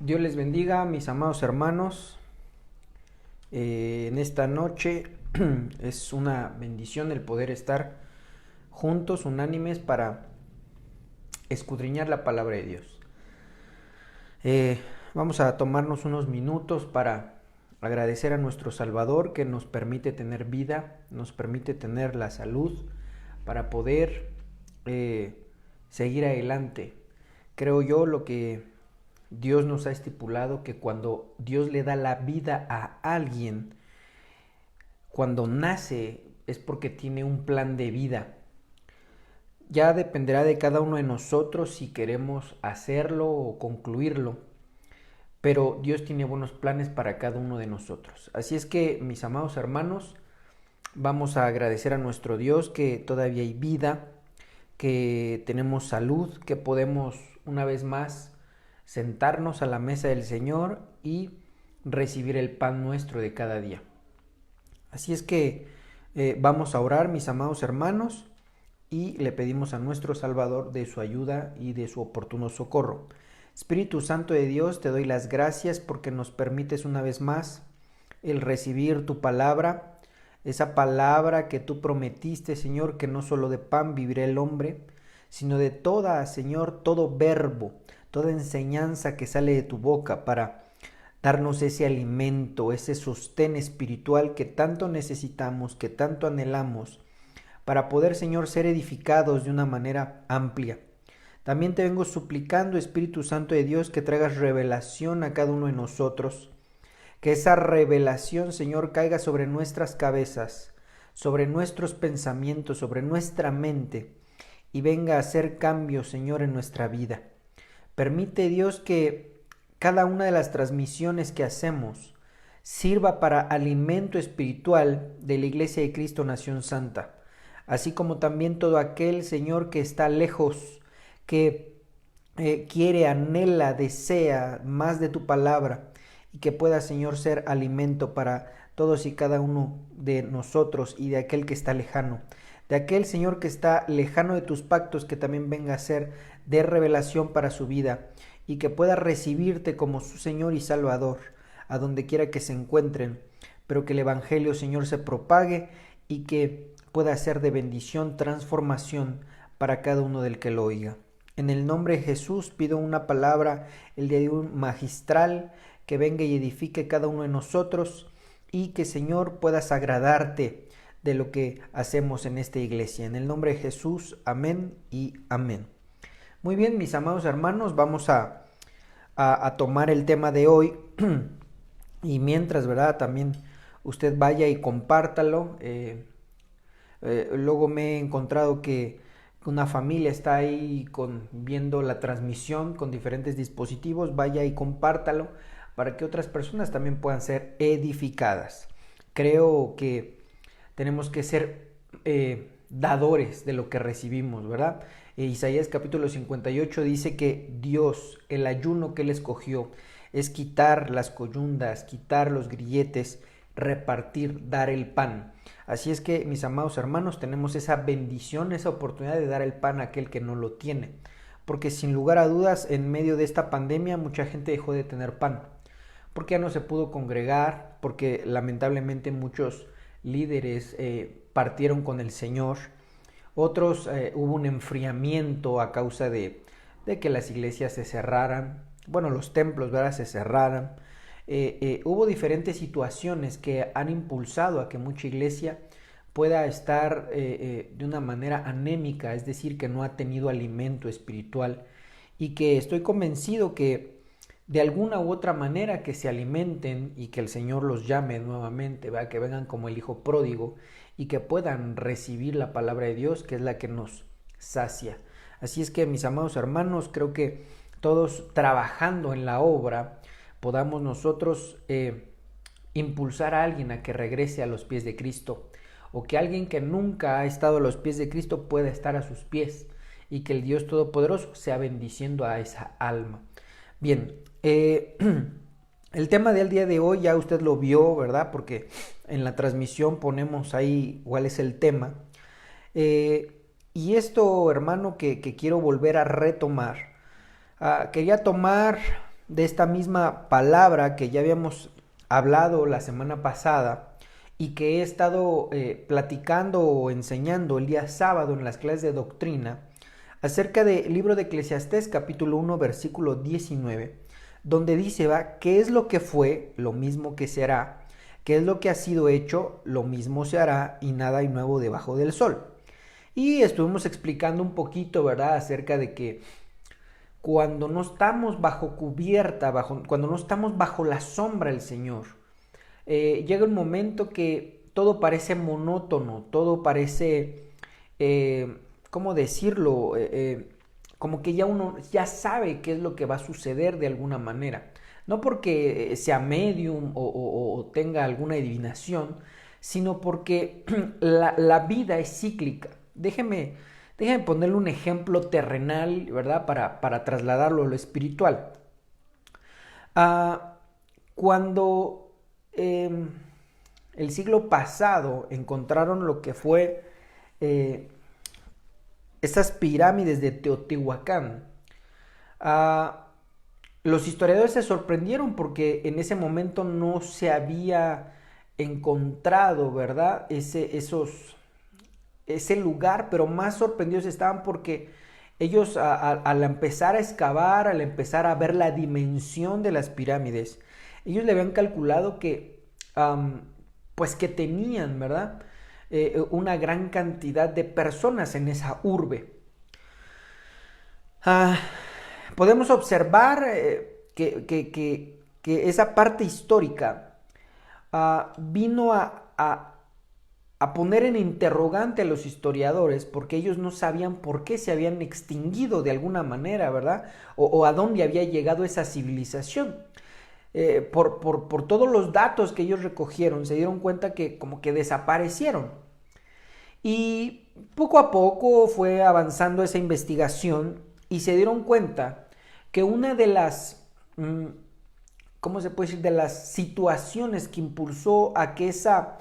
Dios les bendiga, mis amados hermanos. En esta noche es una bendición el poder estar juntos, unánimes, para escudriñar la palabra de Dios. Vamos a tomarnos unos minutos para agradecer a nuestro Salvador que nos permite tener vida, nos permite tener la salud para poder seguir adelante. Creo yo lo que Dios nos ha estipulado, que cuando Dios le da la vida a alguien, cuando nace es porque tiene un plan de vida. Ya dependerá de cada uno de nosotros si queremos hacerlo o concluirlo, pero Dios tiene buenos planes para cada uno de nosotros. Así es que, mis amados hermanos, vamos a agradecer a nuestro Dios que todavía hay vida, que tenemos salud, que podemos una vez más sentarnos a la mesa del Señor y recibir el pan nuestro de cada día. Así es que vamos a orar, mis amados hermanos, y le pedimos a nuestro Salvador de su ayuda y de su oportuno socorro. Espíritu Santo de Dios, te doy las gracias porque nos permites una vez más el recibir tu palabra, esa palabra que tú prometiste, Señor, que no solo de pan vivirá el hombre, sino de toda, Señor, todo verbo, toda enseñanza que sale de tu boca para darnos ese alimento, ese sostén espiritual que tanto necesitamos, que tanto anhelamos, para poder, Señor, ser edificados de una manera amplia. También te vengo suplicando, Espíritu Santo de Dios, que traigas revelación a cada uno de nosotros, que esa revelación, Señor, caiga sobre nuestras cabezas, sobre nuestros pensamientos, sobre nuestra mente, y venga a hacer cambios, Señor, en nuestra vida. Permite, Dios, que cada una de las transmisiones que hacemos sirva para alimento espiritual de la Iglesia de Cristo Nación Santa, así como también todo aquel, Señor, que está lejos, que quiere, anhela, desea más de tu palabra, y que pueda, Señor, ser alimento para todos y cada uno de nosotros y de aquel que está lejano. De aquel, Señor, que está lejano de tus pactos, que también venga a ser de revelación para su vida y que pueda recibirte como su Señor y Salvador a donde quiera que se encuentren, pero que el Evangelio, Señor, se propague y que pueda ser de bendición, transformación para cada uno del que lo oiga. En el nombre de Jesús pido una palabra el día de hoy magistral que venga y edifique cada uno de nosotros y que, Señor, puedas agradarte de lo que hacemos en esta iglesia. En el nombre de Jesús, amén y amén. Muy bien, mis amados hermanos, vamos a tomar el tema de hoy y mientras, ¿verdad? También usted vaya y compártalo. Luego me he encontrado que una familia está ahí viendo la transmisión con diferentes dispositivos. Vaya y compártalo para que otras personas también puedan ser edificadas. Creo que tenemos que ser dadores de lo que recibimos, ¿verdad? Isaías capítulo 58 dice que Dios, el ayuno que Él escogió, es quitar las coyundas, quitar los grilletes, repartir, dar el pan. Así es que, mis amados hermanos, tenemos esa bendición, esa oportunidad de dar el pan a aquel que no lo tiene. Porque sin lugar a dudas, en medio de esta pandemia, mucha gente dejó de tener pan. Porque ya no se pudo congregar, porque lamentablemente muchos líderes partieron con el Señor. Otros hubo un enfriamiento a causa de que las iglesias se cerraran, bueno, los templos, ¿verdad?, se cerraran. Hubo diferentes situaciones que han impulsado a que mucha iglesia pueda estar de una manera anémica, es decir, que no ha tenido alimento espiritual, y que estoy convencido que de alguna u otra manera que se alimenten y que el Señor los llame nuevamente, ¿verdad?, que vengan como el hijo pródigo y que puedan recibir la palabra de Dios, que es la que nos sacia. Así es que, mis amados hermanos, creo que todos trabajando en la obra podamos nosotros impulsar a alguien a que regrese a los pies de Cristo, o que alguien que nunca ha estado a los pies de Cristo pueda estar a sus pies, y que el Dios Todopoderoso sea bendiciendo a esa alma. Bien, el tema del día de hoy ya usted lo vio, ¿verdad? Porque en la transmisión ponemos ahí cuál es el tema. Y esto, hermano, que quiero volver a retomar. Quería tomar de esta misma palabra que ya habíamos hablado la semana pasada y que he estado platicando o enseñando el día sábado en las clases de doctrina, acerca del libro de Eclesiastés capítulo 1 versículo 19, donde dice, ¿qué es lo que fue? Lo mismo que será. ¿Qué es lo que ha sido hecho? Lo mismo se hará, y nada hay nuevo debajo del sol. Y estuvimos explicando un poquito, ¿verdad?, acerca de que cuando no estamos bajo cubierta, cuando no estamos bajo la sombra del Señor, llega un momento que todo parece monótono, todo parece, ¿cómo decirlo? Como que ya uno ya sabe qué es lo que va a suceder de alguna manera. No porque sea medium o tenga alguna adivinación, sino porque la vida es cíclica. Déjeme ponerle un ejemplo terrenal, ¿verdad? Para trasladarlo a lo espiritual. Cuando el siglo pasado encontraron lo que fue estas pirámides de Teotihuacán, los historiadores se sorprendieron porque en ese momento no se había encontrado, ¿verdad?, ese lugar, pero más sorprendidos estaban porque ellos al empezar a excavar, al empezar a ver la dimensión de las pirámides, ellos le habían calculado que, pues que tenían, ¿verdad?, una gran cantidad de personas en esa urbe. Podemos observar que esa parte histórica vino a poner en interrogante a los historiadores, porque ellos no sabían por qué se habían extinguido de alguna manera, ¿verdad? O a dónde había llegado esa civilización. Por todos los datos que ellos recogieron, se dieron cuenta que como que desaparecieron. Y poco a poco fue avanzando esa investigación y se dieron cuenta que una de las, ¿cómo se puede decir?, de las situaciones que impulsó a que esa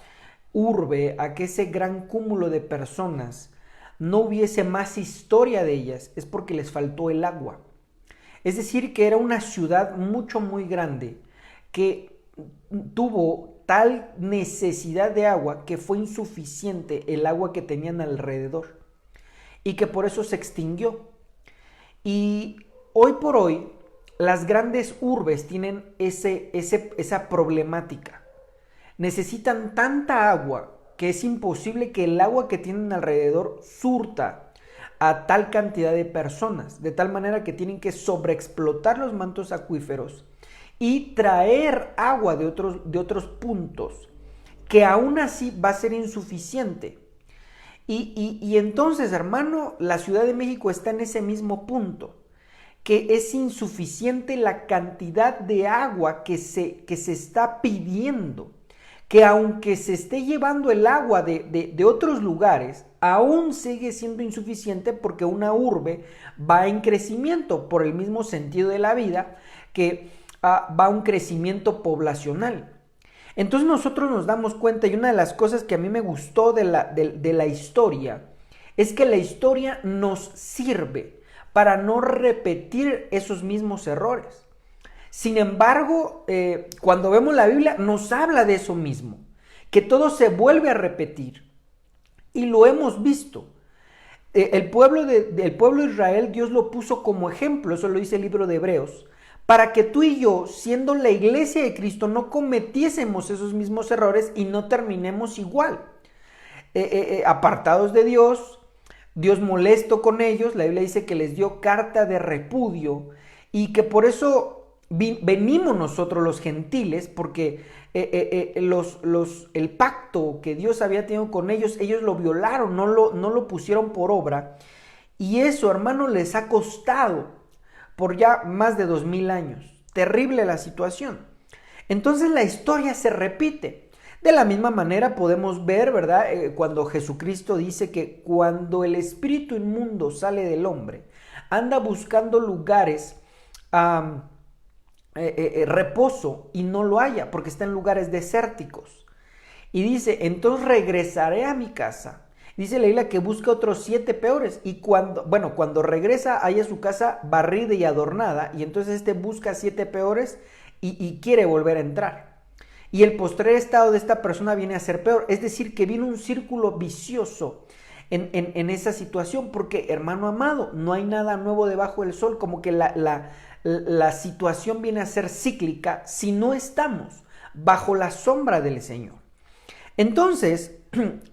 urbe, a que ese gran cúmulo de personas no hubiese más historia de ellas, es porque les faltó el agua. Es decir, que era una ciudad muy grande que tuvo tal necesidad de agua que fue insuficiente el agua que tenían alrededor y que por eso se extinguió. Y hoy por hoy las grandes urbes tienen esa problemática. Necesitan tanta agua que es imposible que el agua que tienen alrededor surta a tal cantidad de personas, de tal manera que tienen que sobreexplotar los mantos acuíferos y traer agua de otros puntos, que aún así va a ser insuficiente. Y entonces, hermano, la Ciudad de México está en ese mismo punto, que es insuficiente la cantidad de agua que se está pidiendo, que aunque se esté llevando el agua de otros lugares, aún sigue siendo insuficiente, porque una urbe va en crecimiento por el mismo sentido de la vida, que va a un crecimiento poblacional. Entonces nosotros nos damos cuenta, y una de las cosas que a mí me gustó de la historia, es que la historia nos sirve para no repetir esos mismos errores. Sin embargo, cuando vemos la Biblia, nos habla de eso mismo, que todo se vuelve a repetir, y lo hemos visto. El pueblo de Israel, Dios lo puso como ejemplo, eso lo dice el libro de Hebreos, para que tú y yo, siendo la iglesia de Cristo, no cometiésemos esos mismos errores y no terminemos igual. Apartados de Dios, Dios molesto con ellos, la Biblia dice que les dio carta de repudio, y que por eso venimos nosotros los gentiles, porque el pacto que Dios había tenido con ellos lo violaron, no lo pusieron por obra, y eso, hermano, les ha costado por ya más de 2000 años. Terrible la situación. Entonces la historia se repite. De la misma manera podemos ver, ¿verdad?, cuando Jesucristo dice que cuando el espíritu inmundo sale del hombre, anda buscando lugares, reposo, y no lo halla, porque está en lugares desérticos. Y dice, entonces regresaré a mi casa Dice la Biblia que busca otros 7 peores y cuando regresa halla su casa barrida y adornada, y entonces busca 7 peores y quiere volver a entrar. Y el postrer estado de esta persona viene a ser peor, es decir, que viene un círculo vicioso en esa situación, porque, hermano amado, no hay nada nuevo debajo del sol, como que la situación viene a ser cíclica si no estamos bajo la sombra del Señor. Entonces,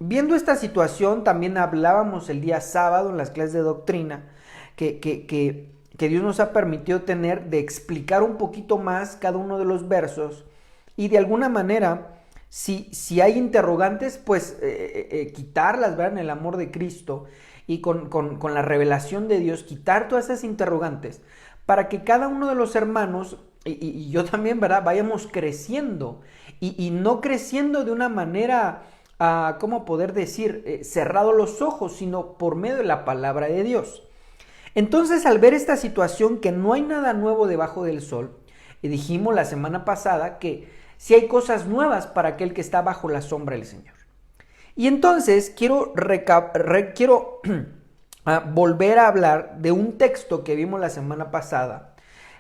viendo esta situación, también hablábamos el día sábado en las clases de doctrina que Dios nos ha permitido tener, de explicar un poquito más cada uno de los versos y de alguna manera, si hay interrogantes, pues quitarlas, ¿verdad? En el amor de Cristo y con la revelación de Dios, quitar todas esas interrogantes para que cada uno de los hermanos y yo también, ¿verdad?, vayamos creciendo y no creciendo de una manera, ¿cómo poder decir?, cerrado los ojos, sino por medio de la palabra de Dios. Entonces, al ver esta situación que no hay nada nuevo debajo del sol, dijimos la semana pasada que sí hay cosas nuevas para aquel que está bajo la sombra del Señor. Y entonces quiero volver a hablar de un texto que vimos la semana pasada,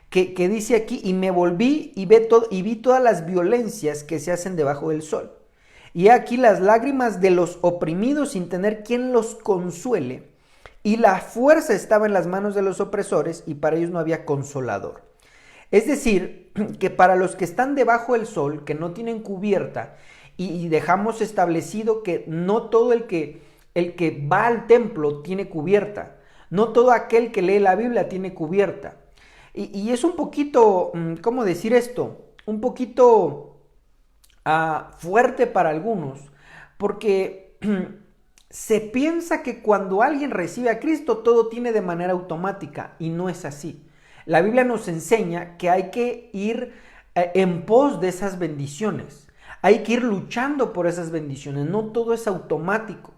que dice aquí: y me volví y vi todas las violencias que se hacen debajo del sol. Y aquí las lágrimas de los oprimidos sin tener quien los consuele. Y la fuerza estaba en las manos de los opresores y para ellos no había consolador. Es decir, que para los que están debajo del sol, que no tienen cubierta, y dejamos establecido que no todo el que va al templo tiene cubierta, no todo aquel que lee la Biblia tiene cubierta. Y es un poquito, ¿cómo decir esto? Un poquito fuerte para algunos, porque se piensa que cuando alguien recibe a Cristo todo tiene de manera automática, y no es así. La Biblia nos enseña que hay que ir en pos de esas bendiciones, hay que ir luchando por esas bendiciones, no todo es automático.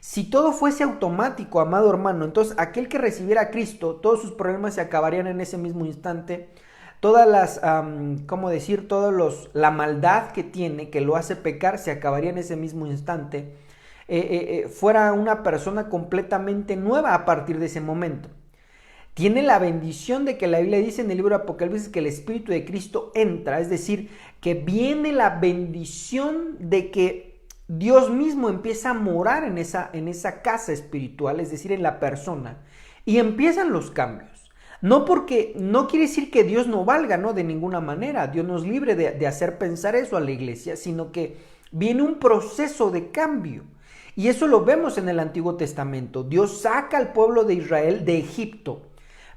Si todo fuese automático, amado hermano, entonces aquel que recibiera a Cristo, todos sus problemas se acabarían en ese mismo instante. Todas las, la maldad que tiene, que lo hace pecar, se acabaría en ese mismo instante. Fuera una persona completamente nueva a partir de ese momento. Tiene la bendición de que la Biblia dice en el libro de Apocalipsis que el Espíritu de Cristo entra, es decir, que viene la bendición de que Dios mismo empieza a morar en esa casa espiritual, es decir, en la persona, y empiezan los cambios. No quiere decir que Dios no valga, no, de ninguna manera. Dios nos libre de hacer pensar eso a la iglesia, sino que viene un proceso de cambio. Y eso lo vemos en el Antiguo Testamento. Dios saca al pueblo de Israel de Egipto,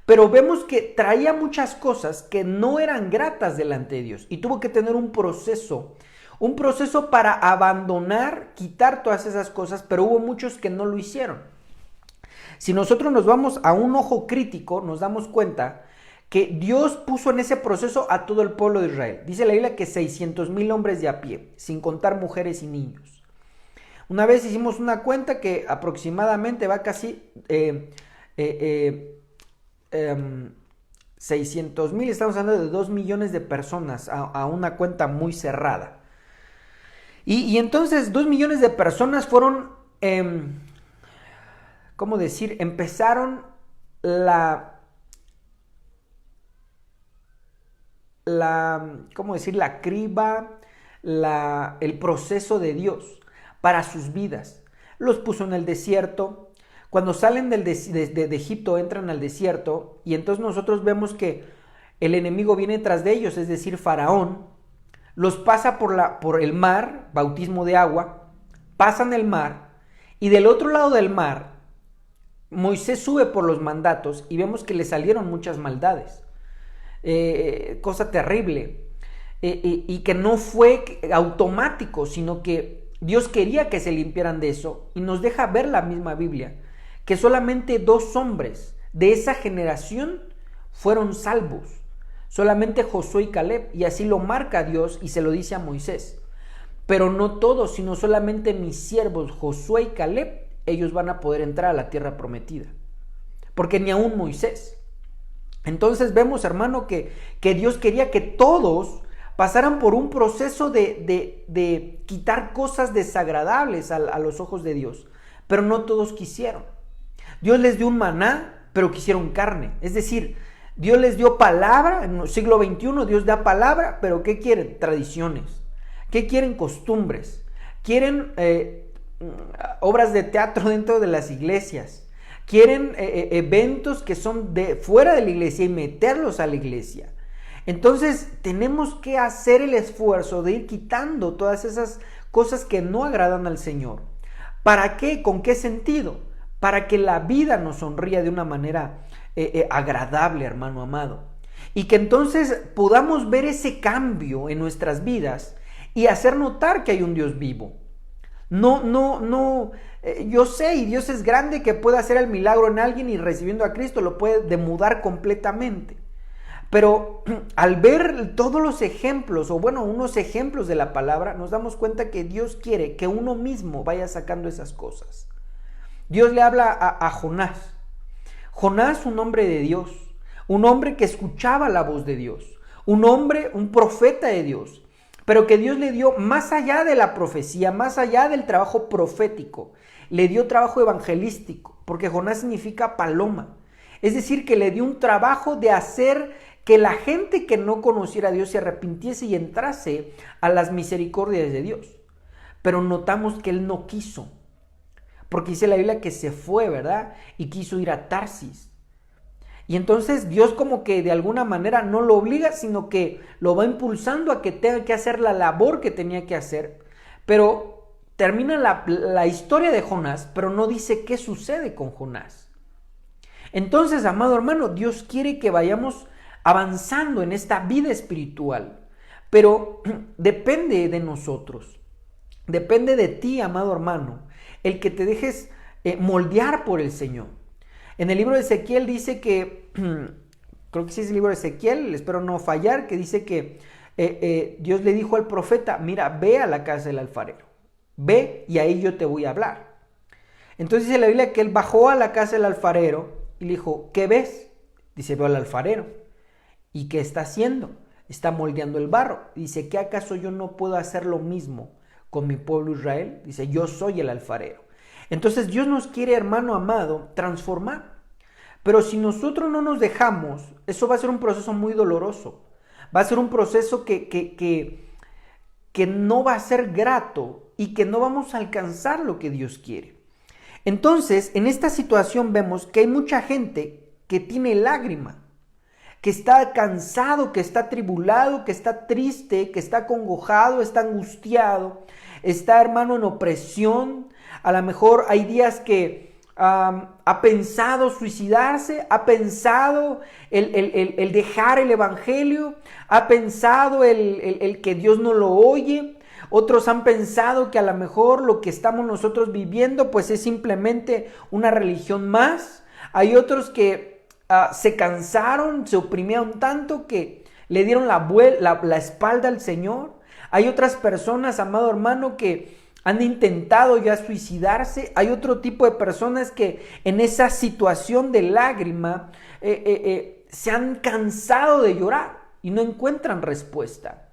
pero vemos que traía muchas cosas que no eran gratas delante de Dios y tuvo que tener un proceso para abandonar, quitar todas esas cosas, pero hubo muchos que no lo hicieron. Si nosotros nos vamos a un ojo crítico, nos damos cuenta que Dios puso en ese proceso a todo el pueblo de Israel. Dice la Biblia que 600,000 hombres de a pie, sin contar mujeres y niños. Una vez hicimos una cuenta que aproximadamente va casi 600,000, estamos hablando de 2 millones de personas a una cuenta muy cerrada. Y entonces 2 millones de personas fueron, ¿cómo decir? Empezaron la criba, el proceso de Dios para sus vidas. Los puso en el desierto. Cuando salen de Egipto entran al desierto y entonces nosotros vemos que el enemigo viene tras de ellos, es decir, Faraón. Los pasa por el mar, bautismo de agua, pasan el mar y del otro lado del mar Moisés sube por los mandatos y vemos que le salieron muchas maldades, cosa terrible, y que no fue automático, sino que Dios quería que se limpiaran de eso y nos deja ver la misma Biblia, que solamente 2 hombres de esa generación fueron salvos. Solamente Josué y Caleb, y así lo marca Dios y se lo dice a Moisés. Pero no todos, sino solamente mis siervos Josué y Caleb, ellos van a poder entrar a la tierra prometida. Porque ni aún Moisés. Entonces vemos, hermano, que Dios quería que todos pasaran por un proceso de quitar cosas desagradables a los ojos de Dios, pero no todos quisieron. Dios les dio un maná, pero quisieron carne. Es decir, Dios les dio palabra, en el siglo XXI Dios da palabra, pero ¿qué quieren? Tradiciones. ¿Qué quieren? Costumbres. Quieren obras de teatro dentro de las iglesias. Quieren eventos que son de fuera de la iglesia y meterlos a la iglesia. Entonces tenemos que hacer el esfuerzo de ir quitando todas esas cosas que no agradan al Señor. ¿Para qué? ¿Con qué sentido? Para que la vida nos sonría de una manera agradable, hermano amado. Y que entonces podamos ver ese cambio en nuestras vidas y hacer notar que hay un Dios vivo. Yo sé, y Dios es grande, que puede hacer el milagro en alguien y recibiendo a Cristo lo puede demudar completamente. Pero al ver todos los ejemplos, o bueno, unos ejemplos de la palabra, nos damos cuenta que Dios quiere que uno mismo vaya sacando esas cosas. Dios le habla a Jonás. Jonás, un hombre de Dios, un hombre que escuchaba la voz de Dios, un hombre, un profeta de Dios, pero que Dios le dio más allá de la profecía, más allá del trabajo profético, le dio trabajo evangelístico, porque Jonás significa paloma. Es decir, que le dio un trabajo de hacer que la gente que no conociera a Dios se arrepintiese y entrase a las misericordias de Dios. Pero notamos que él no quiso, porque dice la Biblia que se fue, ¿verdad? Y quiso ir a Tarsis. Y entonces Dios como que de alguna manera no lo obliga, sino que lo va impulsando a que tenga que hacer la labor que tenía que hacer. Pero termina la historia de Jonás, pero no dice qué sucede con Jonás. Entonces, amado hermano, Dios quiere que vayamos avanzando en esta vida espiritual, pero depende de nosotros, depende de ti, amado hermano, el que te dejes moldear por el Señor. En el libro de Ezequiel dice que, creo que sí es el libro de Ezequiel, espero no fallar, que dice que Dios le dijo al profeta, mira, ve a la casa del alfarero, ve y ahí yo te voy a hablar. Entonces dice la Biblia que él bajó a la casa del alfarero y le dijo, ¿qué ves? Dice, veo al alfarero. ¿Y qué está haciendo? Está moldeando el barro. Dice, ¿qué acaso yo no puedo hacer lo mismo con mi pueblo Israel? Dice, yo soy el alfarero. Entonces Dios nos quiere, hermano amado, transformar. Pero si nosotros no nos dejamos, eso va a ser un proceso muy doloroso. Va a ser un proceso que no va a ser grato y que no vamos a alcanzar lo que Dios quiere. Entonces, en esta situación vemos que hay mucha gente que tiene lágrima, que está cansado, que está atribulado, que está triste, que está acongojado, está angustiado, está, hermano, en opresión. A lo mejor hay días que ha pensado suicidarse, ha pensado el dejar el evangelio, ha pensado el que Dios no lo oye. Otros han pensado que a lo mejor lo que estamos nosotros viviendo pues es simplemente una religión más. Hay otros que se cansaron, se oprimieron tanto que le dieron la espalda al Señor. Hay otras personas, amado hermano, que han intentado ya suicidarse. Hay otro tipo de personas que en esa situación de lágrima se han cansado de llorar y no encuentran respuesta.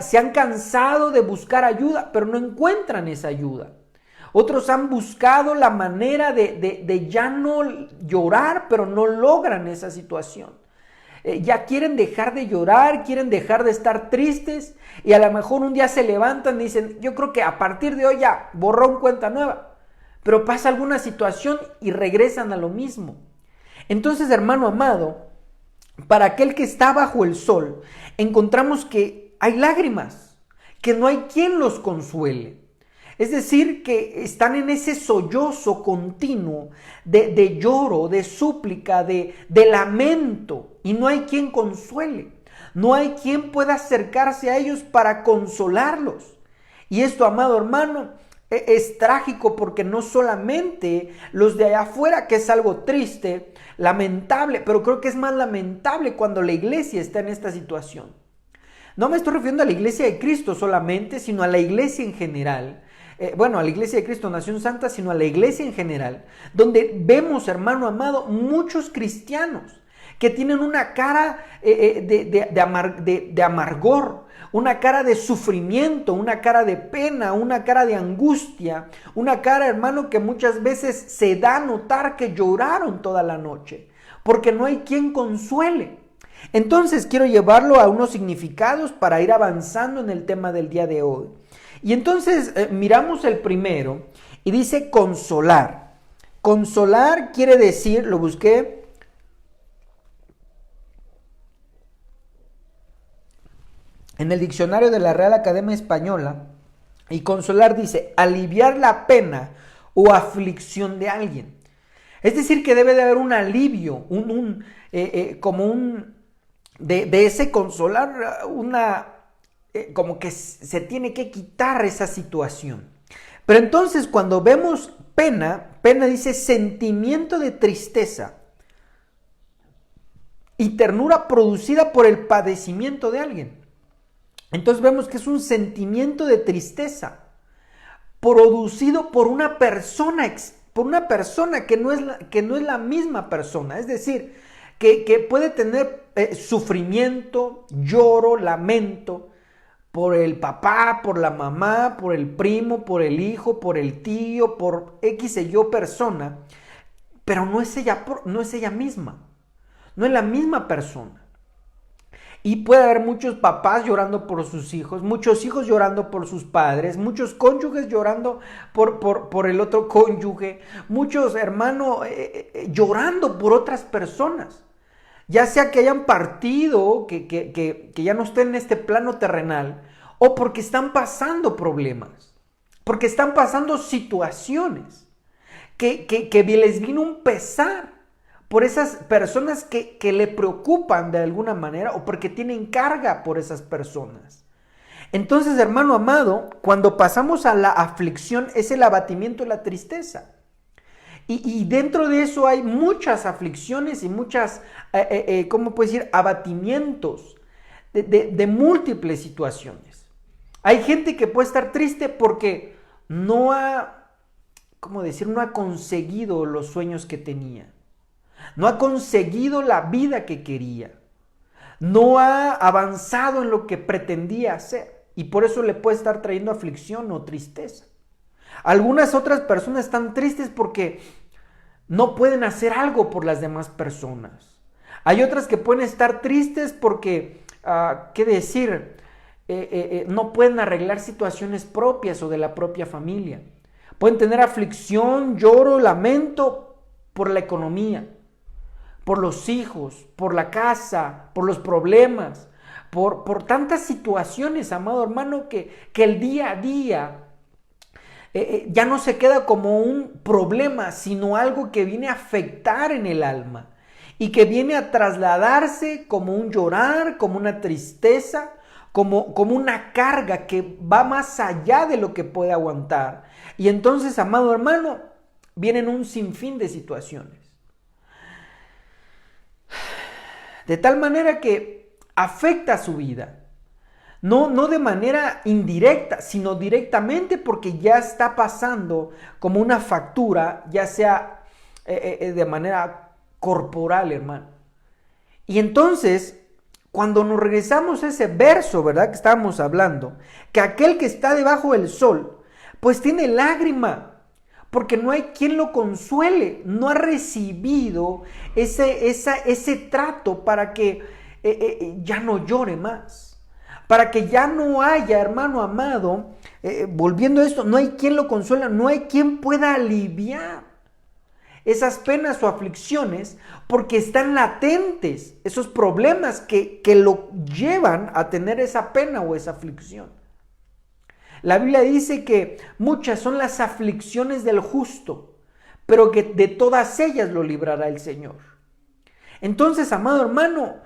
Se han cansado de buscar ayuda, pero no encuentran esa ayuda. Otros han buscado la manera de ya no llorar, pero no logran esa situación. Ya quieren dejar de llorar, quieren dejar de estar tristes y a lo mejor un día se levantan y dicen, yo creo que a partir de hoy ya borrón cuenta nueva. Pero pasa alguna situación y regresan a lo mismo. Entonces, hermano amado, para aquel que está bajo el sol, encontramos que hay lágrimas, que no hay quien los consuele. Es decir, que están en ese sollozo continuo de lloro, de súplica, de lamento, y no hay quien consuele. No hay quien pueda acercarse a ellos para consolarlos. Y esto, amado hermano, es trágico porque no solamente los de allá afuera, que es algo triste, lamentable, pero creo que es más lamentable cuando la iglesia está en esta situación. No me estoy refiriendo a la iglesia de Cristo solamente, sino a la iglesia en general. A la iglesia de Cristo Nación Santa, sino a la iglesia en general, donde vemos, hermano amado, muchos cristianos que tienen una cara de amargor, una cara de sufrimiento, una cara de pena, una cara de angustia, una cara, hermano, que muchas veces se da a notar que lloraron toda la noche, porque no hay quien consuele. Entonces quiero llevarlo a unos significados para ir avanzando en el tema del día de hoy. Y entonces miramos el primero y dice consolar. Consolar quiere decir, lo busqué, en el diccionario de la Real Academia Española, y consolar dice aliviar la pena o aflicción de alguien. Es decir, que debe de haber un alivio, de ese consolar, como que se tiene que quitar esa situación. Pero entonces cuando vemos pena dice sentimiento de tristeza y ternura producida por el padecimiento de alguien. Entonces vemos que es un sentimiento de tristeza producido por una persona que no es la misma persona. Es decir, que puede tener sufrimiento, lloro, lamento por el papá, por la mamá, por el primo, por el hijo, por el tío, por X y yo persona, pero no es ella misma, no es la misma persona. Y puede haber muchos papás llorando por sus hijos, muchos hijos llorando por sus padres, muchos cónyuges llorando por el otro cónyuge, muchos hermanos llorando por otras personas. Ya sea que hayan partido, que ya no estén en este plano terrenal, o porque están pasando problemas, porque están pasando situaciones, que les vino un pesar por esas personas que le preocupan de alguna manera o porque tienen carga por esas personas. Entonces, hermano amado, cuando pasamos a la aflicción es el abatimiento y la tristeza. Y dentro de eso hay muchas aflicciones y muchas, ¿cómo puedo decir? Abatimientos de múltiples situaciones. Hay gente que puede estar triste porque no ha, ¿cómo decir? No ha conseguido los sueños que tenía. No ha conseguido la vida que quería. No ha avanzado en lo que pretendía hacer. Y por eso le puede estar trayendo aflicción o tristeza. Algunas otras personas están tristes porque no pueden hacer algo por las demás personas. Hay otras que pueden estar tristes porque, ¿qué decir? No pueden arreglar situaciones propias o de la propia familia. Pueden tener aflicción, lloro, lamento por la economía, por los hijos, por la casa, por los problemas, por tantas situaciones, amado hermano, que el día a día ya no se queda como un problema, sino algo que viene a afectar en el alma y que viene a trasladarse como un llorar, como una tristeza, como una carga que va más allá de lo que puede aguantar. Y entonces, amado hermano, vienen un sinfín de situaciones. De tal manera que afecta su vida. No de manera indirecta, sino directamente porque ya está pasando como una factura, ya sea de manera corporal, hermano. Y entonces, cuando nos regresamos a ese verso, ¿verdad? Que estábamos hablando, que aquel que está debajo del sol, pues tiene lágrima, porque no hay quien lo consuele, no ha recibido ese trato para que ya no llore más. Para que ya no haya, hermano amado, volviendo a esto, no hay quien lo consuela, no hay quien pueda aliviar esas penas o aflicciones, porque están latentes esos problemas que lo llevan a tener esa pena o esa aflicción. La Biblia dice que muchas son las aflicciones del justo, pero que de todas ellas lo librará el Señor. Entonces, amado hermano,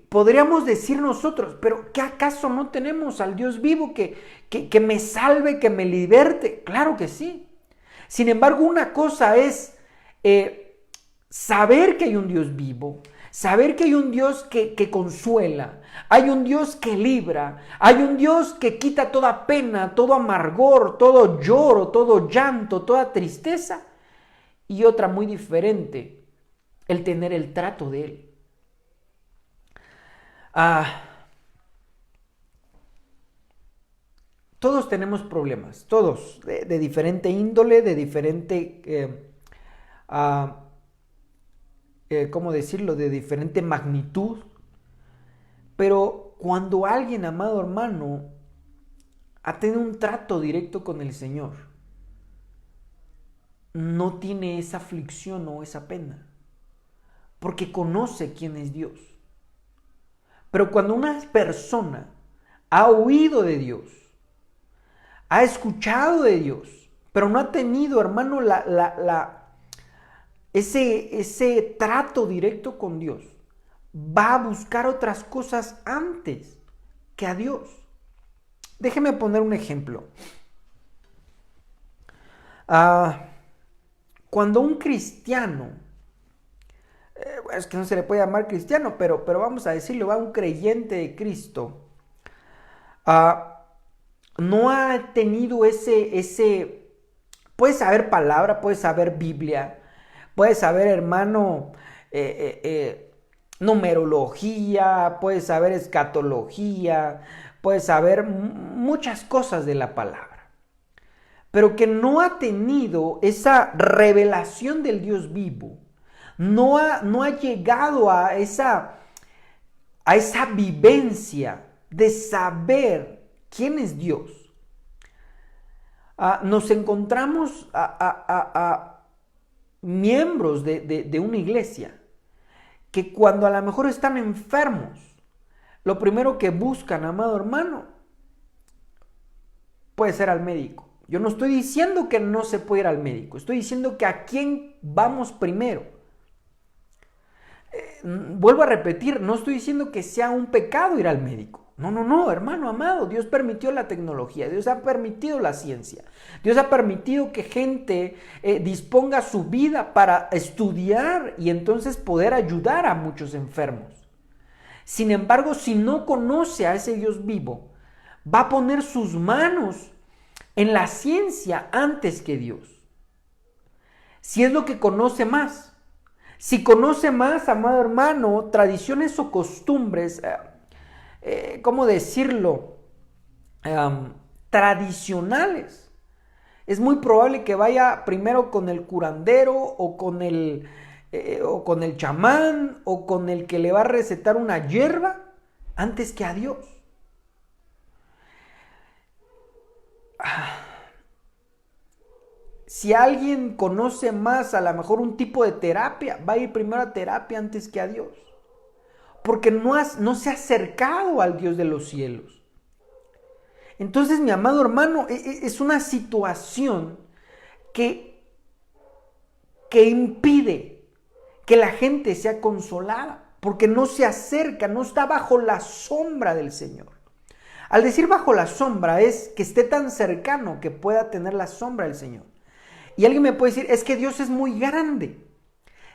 podríamos decir nosotros, pero ¿qué acaso no tenemos al Dios vivo que me salve, que me liberte? Claro que sí. Sin embargo, una cosa es saber que hay un Dios vivo, saber que hay un Dios que consuela, hay un Dios que libra, hay un Dios que quita toda pena, todo amargor, todo lloro, todo llanto, toda tristeza. Y otra muy diferente el tener el trato de Él. Ah, todos tenemos problemas, todos, de diferente índole, de diferente, ¿cómo decirlo?, de diferente magnitud. Pero cuando alguien, amado hermano, ha tenido un trato directo con el Señor, no tiene esa aflicción o esa pena, porque conoce quién es Dios. Pero cuando una persona ha oído de Dios, ha escuchado de Dios, pero no ha tenido, hermano, ese trato directo con Dios, va a buscar otras cosas antes que a Dios. Déjeme poner un ejemplo. Cuando un cristiano, es que no se le puede llamar cristiano, pero vamos a decirlo, va un creyente de Cristo, no ha tenido puede saber palabra, puede saber Biblia, puede saber, hermano, numerología, puede saber escatología, puede saber muchas cosas de la palabra, pero que no ha tenido esa revelación del Dios vivo, no ha llegado a esa vivencia de saber quién es Dios. Nos encontramos a miembros de una iglesia que cuando a lo mejor están enfermos, lo primero que buscan, amado hermano, puede ser al médico. Yo no estoy diciendo que no se puede ir al médico, estoy diciendo que a quién vamos primero. Vuelvo a repetir, no estoy diciendo que sea un pecado ir al médico. No, hermano amado, Dios permitió la tecnología, Dios ha permitido la ciencia, Dios ha permitido que gente disponga su vida para estudiar y entonces poder ayudar a muchos enfermos. Sin embargo, si no conoce a ese Dios vivo, va a poner sus manos en la ciencia antes que Dios. Si es lo que conoce más. Si conoce más, amado hermano, tradiciones o costumbres, ¿cómo decirlo? Tradicionales. Es muy probable que vaya primero con el curandero o con el chamán o con el que le va a recetar una hierba antes que a Dios. Si alguien conoce más, a lo mejor un tipo de terapia, va a ir primero a terapia antes que a Dios. Porque no se ha acercado al Dios de los cielos. Entonces, mi amado hermano, es una situación que impide que la gente sea consolada. Porque no se acerca, no está bajo la sombra del Señor. Al decir bajo la sombra es que esté tan cercano que pueda tener la sombra del Señor. Y alguien me puede decir, es que Dios es muy grande.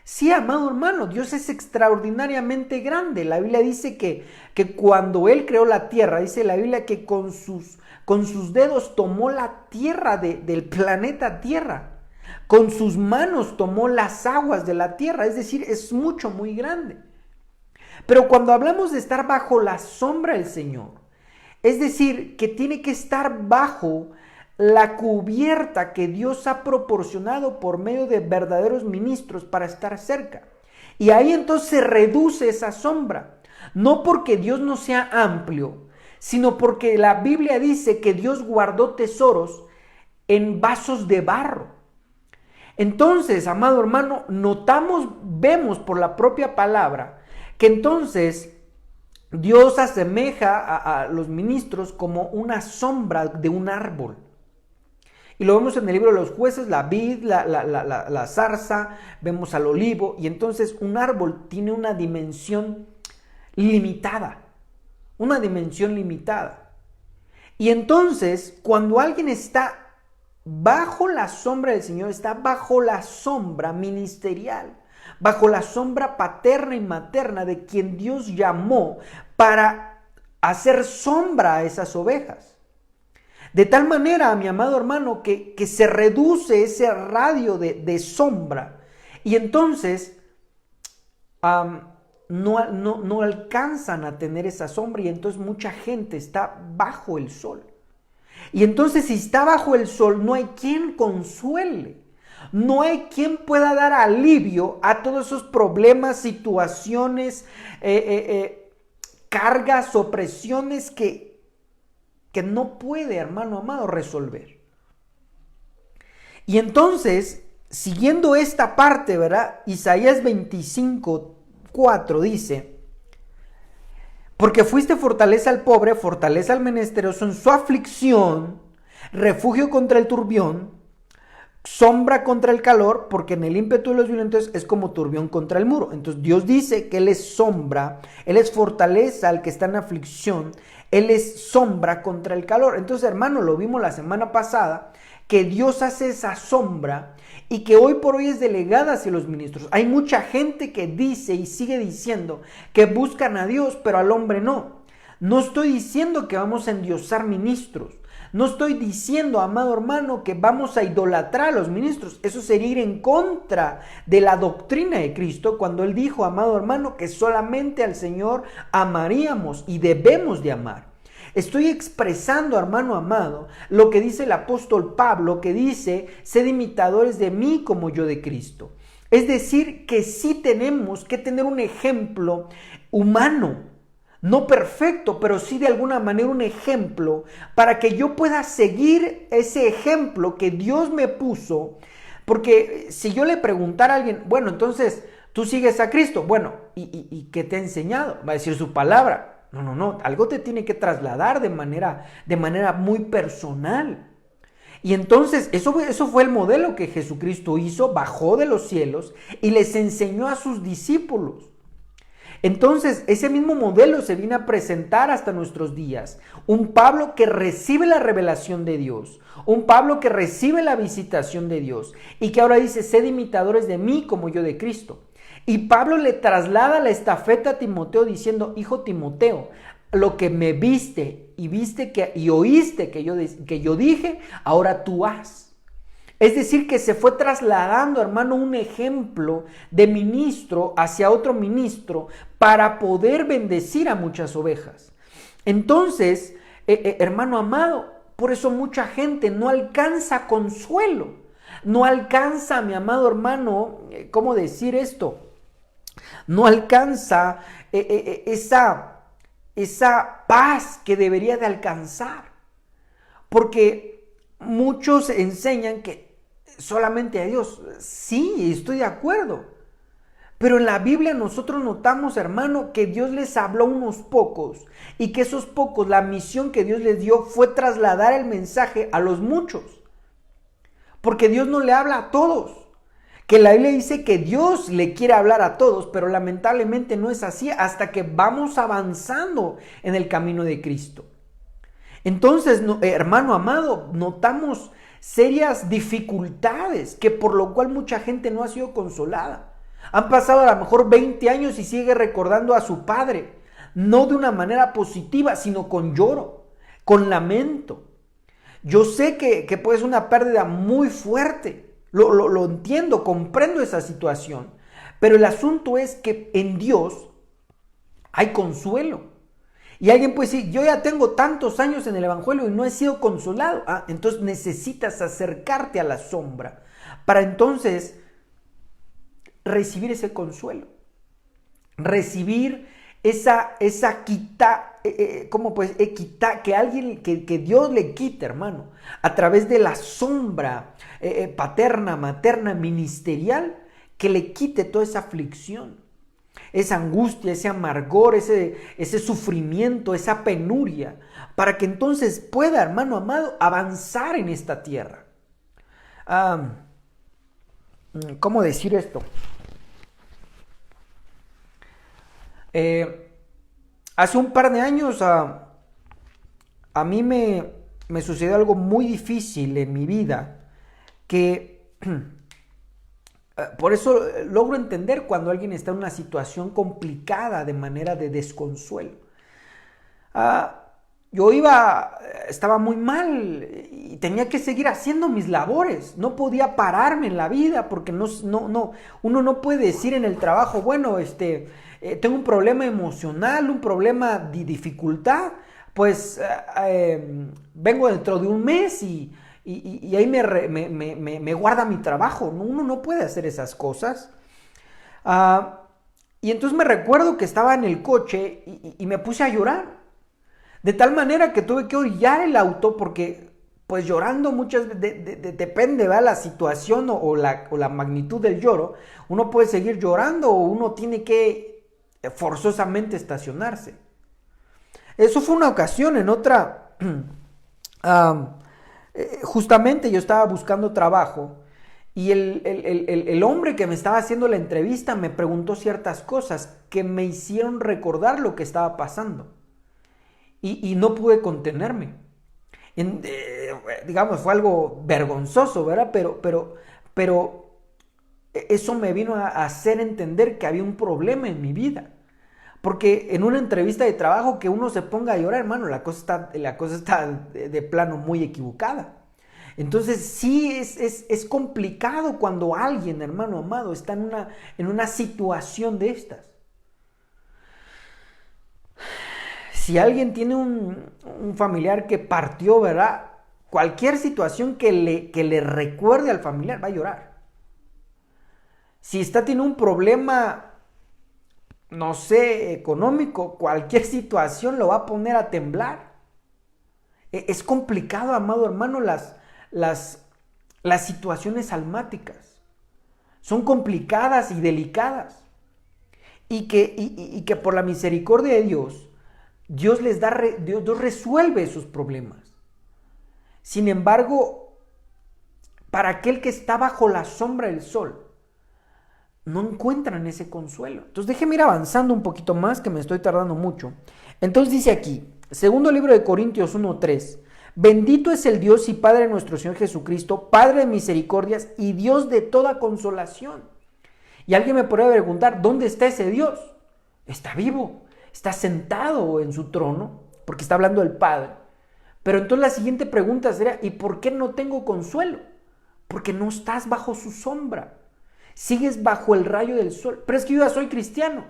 Sí, amado hermano, Dios es extraordinariamente grande. La Biblia dice que cuando Él creó la tierra, dice la Biblia que con sus dedos tomó la tierra del planeta Tierra. Con sus manos tomó las aguas de la tierra, es decir, es mucho, muy grande. Pero cuando hablamos de estar bajo la sombra del Señor, es decir, que tiene que estar bajo la cubierta que Dios ha proporcionado por medio de verdaderos ministros para estar cerca. Y ahí entonces se reduce esa sombra. No porque Dios no sea amplio, sino porque la Biblia dice que Dios guardó tesoros en vasos de barro. Entonces, amado hermano, vemos por la propia palabra, que entonces Dios asemeja a los ministros como una sombra de un árbol. Y lo vemos en el libro de los jueces, la vid, la zarza, vemos al olivo. Y entonces un árbol tiene una dimensión limitada. Una dimensión limitada. Y entonces cuando alguien está bajo la sombra del Señor, está bajo la sombra ministerial, bajo la sombra paterna y materna de quien Dios llamó para hacer sombra a esas ovejas. De tal manera, mi amado hermano, que se reduce ese radio de sombra. Y entonces no alcanzan a tener esa sombra y entonces mucha gente está bajo el sol. Y entonces si está bajo el sol no hay quien consuele, no hay quien pueda dar alivio a todos esos problemas, situaciones, cargas, opresiones que no puede, hermano amado, resolver. Y entonces, siguiendo esta parte, ¿verdad? Isaías 25:4 dice: porque fuiste fortaleza al pobre, fortaleza al menesteroso en su aflicción, refugio contra el turbión, sombra contra el calor, porque en el ímpetu de los violentos es como turbión contra el muro. Entonces Dios dice que Él es sombra, Él es fortaleza al que está en aflicción, Él es sombra contra el calor. Entonces, hermano, lo vimos la semana pasada, que Dios hace esa sombra y que hoy por hoy es delegada hacia los ministros. Hay mucha gente que dice y sigue diciendo que buscan a Dios, pero al hombre no. No estoy diciendo que vamos a endiosar ministros. No estoy diciendo, amado hermano, que vamos a idolatrar a los ministros. Eso sería ir en contra de la doctrina de Cristo cuando Él dijo, amado hermano, que solamente al Señor amaríamos y debemos de amar. Estoy expresando, hermano amado, lo que dice el apóstol Pablo, que dice, sed imitadores de mí como yo de Cristo. Es decir, que sí tenemos que tener un ejemplo humano, no perfecto, pero sí de alguna manera un ejemplo para que yo pueda seguir ese ejemplo que Dios me puso. Porque si yo le preguntara a alguien, bueno, entonces, ¿tú sigues a Cristo? Bueno, ¿y qué te ha enseñado? Va a decir su palabra. No, algo te tiene que trasladar de manera muy personal. Y entonces eso fue el modelo que Jesucristo hizo, bajó de los cielos y les enseñó a sus discípulos. Entonces ese mismo modelo se viene a presentar hasta nuestros días. Un Pablo que recibe la revelación de Dios, un Pablo que recibe la visitación de Dios y que ahora dice, sed imitadores de mí como yo de Cristo. Y Pablo le traslada la estafeta a Timoteo diciendo, hijo Timoteo, lo que me viste y oíste que yo dije, ahora tú haz. Es decir, que se fue trasladando, hermano, un ejemplo de ministro hacia otro ministro para poder bendecir a muchas ovejas. Entonces, hermano amado, por eso mucha gente no alcanza consuelo, no alcanza, mi amado hermano, ¿cómo decir esto? No alcanza esa paz que debería de alcanzar. Porque muchos enseñan que solamente a Dios. Sí, estoy de acuerdo. Pero en la Biblia nosotros notamos, hermano, que Dios les habló a unos pocos y que esos pocos, la misión que Dios les dio fue trasladar el mensaje a los muchos. Porque Dios no le habla a todos. Que la Biblia dice que Dios le quiere hablar a todos, pero lamentablemente no es así hasta que vamos avanzando en el camino de Cristo. Entonces, hermano amado, notamos serias dificultades que por lo cual mucha gente no ha sido consolada. Han pasado a lo mejor 20 años y sigue recordando a su padre, no de una manera positiva, sino con lloro, con lamento. Yo sé que puede ser una pérdida muy fuerte. Lo entiendo, comprendo esa situación, pero el asunto es que en Dios hay consuelo. Y alguien puede decir, yo ya tengo tantos años en el evangelio y no he sido consolado. Entonces necesitas acercarte a la sombra para entonces recibir ese consuelo, recibir que Dios le quite, hermano, a través de la sombra paterna, materna, ministerial, que le quite toda esa aflicción, esa angustia, ese amargor, ese sufrimiento, esa penuria, para que entonces pueda, hermano amado, avanzar en esta tierra. ¿Cómo decir esto? Hace un par de años a mí me sucedió algo muy difícil en mi vida que por eso logro entender cuando alguien está en una situación complicada de manera de desconsuelo. Yo iba estaba muy mal y tenía que seguir haciendo mis labores. No podía pararme en la vida porque uno no puede decir en el trabajo, bueno, tengo un problema emocional, un problema de dificultad, pues vengo dentro de un mes y ahí me guarda mi trabajo. Uno no puede hacer esas cosas. Y entonces me recuerdo que estaba en el coche y me puse a llorar. De tal manera que tuve que orillar el auto porque, pues llorando muchas veces, depende, ¿verdad? La situación o la magnitud del lloro. Uno puede seguir llorando o uno tiene que forzosamente estacionarse. Eso fue una ocasión. En otra, justamente yo estaba buscando trabajo y el hombre que me estaba haciendo la entrevista me preguntó ciertas cosas que me hicieron recordar lo que estaba pasando. Y no pude contenerme. Digamos, fue algo vergonzoso, ¿verdad? Pero eso me vino a hacer entender que había un problema en mi vida. Porque en una entrevista de trabajo que uno se ponga a llorar, hermano, la cosa está de plano muy equivocada. Entonces sí es complicado cuando alguien, hermano amado, está en una situación de estas. Si alguien tiene un familiar que partió, ¿verdad? Cualquier situación que le recuerde al familiar va a llorar. Si tiene un problema, no sé, económico, cualquier situación lo va a poner a temblar. Es complicado, amado hermano, las situaciones almáticas. Son complicadas y delicadas. Y que por la misericordia de Dios, Dios resuelve esos problemas. Sin embargo, para aquel que está bajo la sombra del sol, no encuentran ese consuelo. Entonces déjeme ir avanzando un poquito más, que me estoy tardando mucho. Entonces dice aquí, segundo libro de Corintios 1:3, bendito es el Dios y Padre de nuestro Señor Jesucristo, Padre de misericordias y Dios de toda consolación. Y alguien me podría preguntar, ¿dónde está ese Dios? Está vivo. Está sentado en su trono, porque está hablando del Padre. Pero entonces la siguiente pregunta sería, ¿y por qué no tengo consuelo? Porque no estás bajo su sombra. Sigues bajo el rayo del sol. Pero es que yo ya soy cristiano.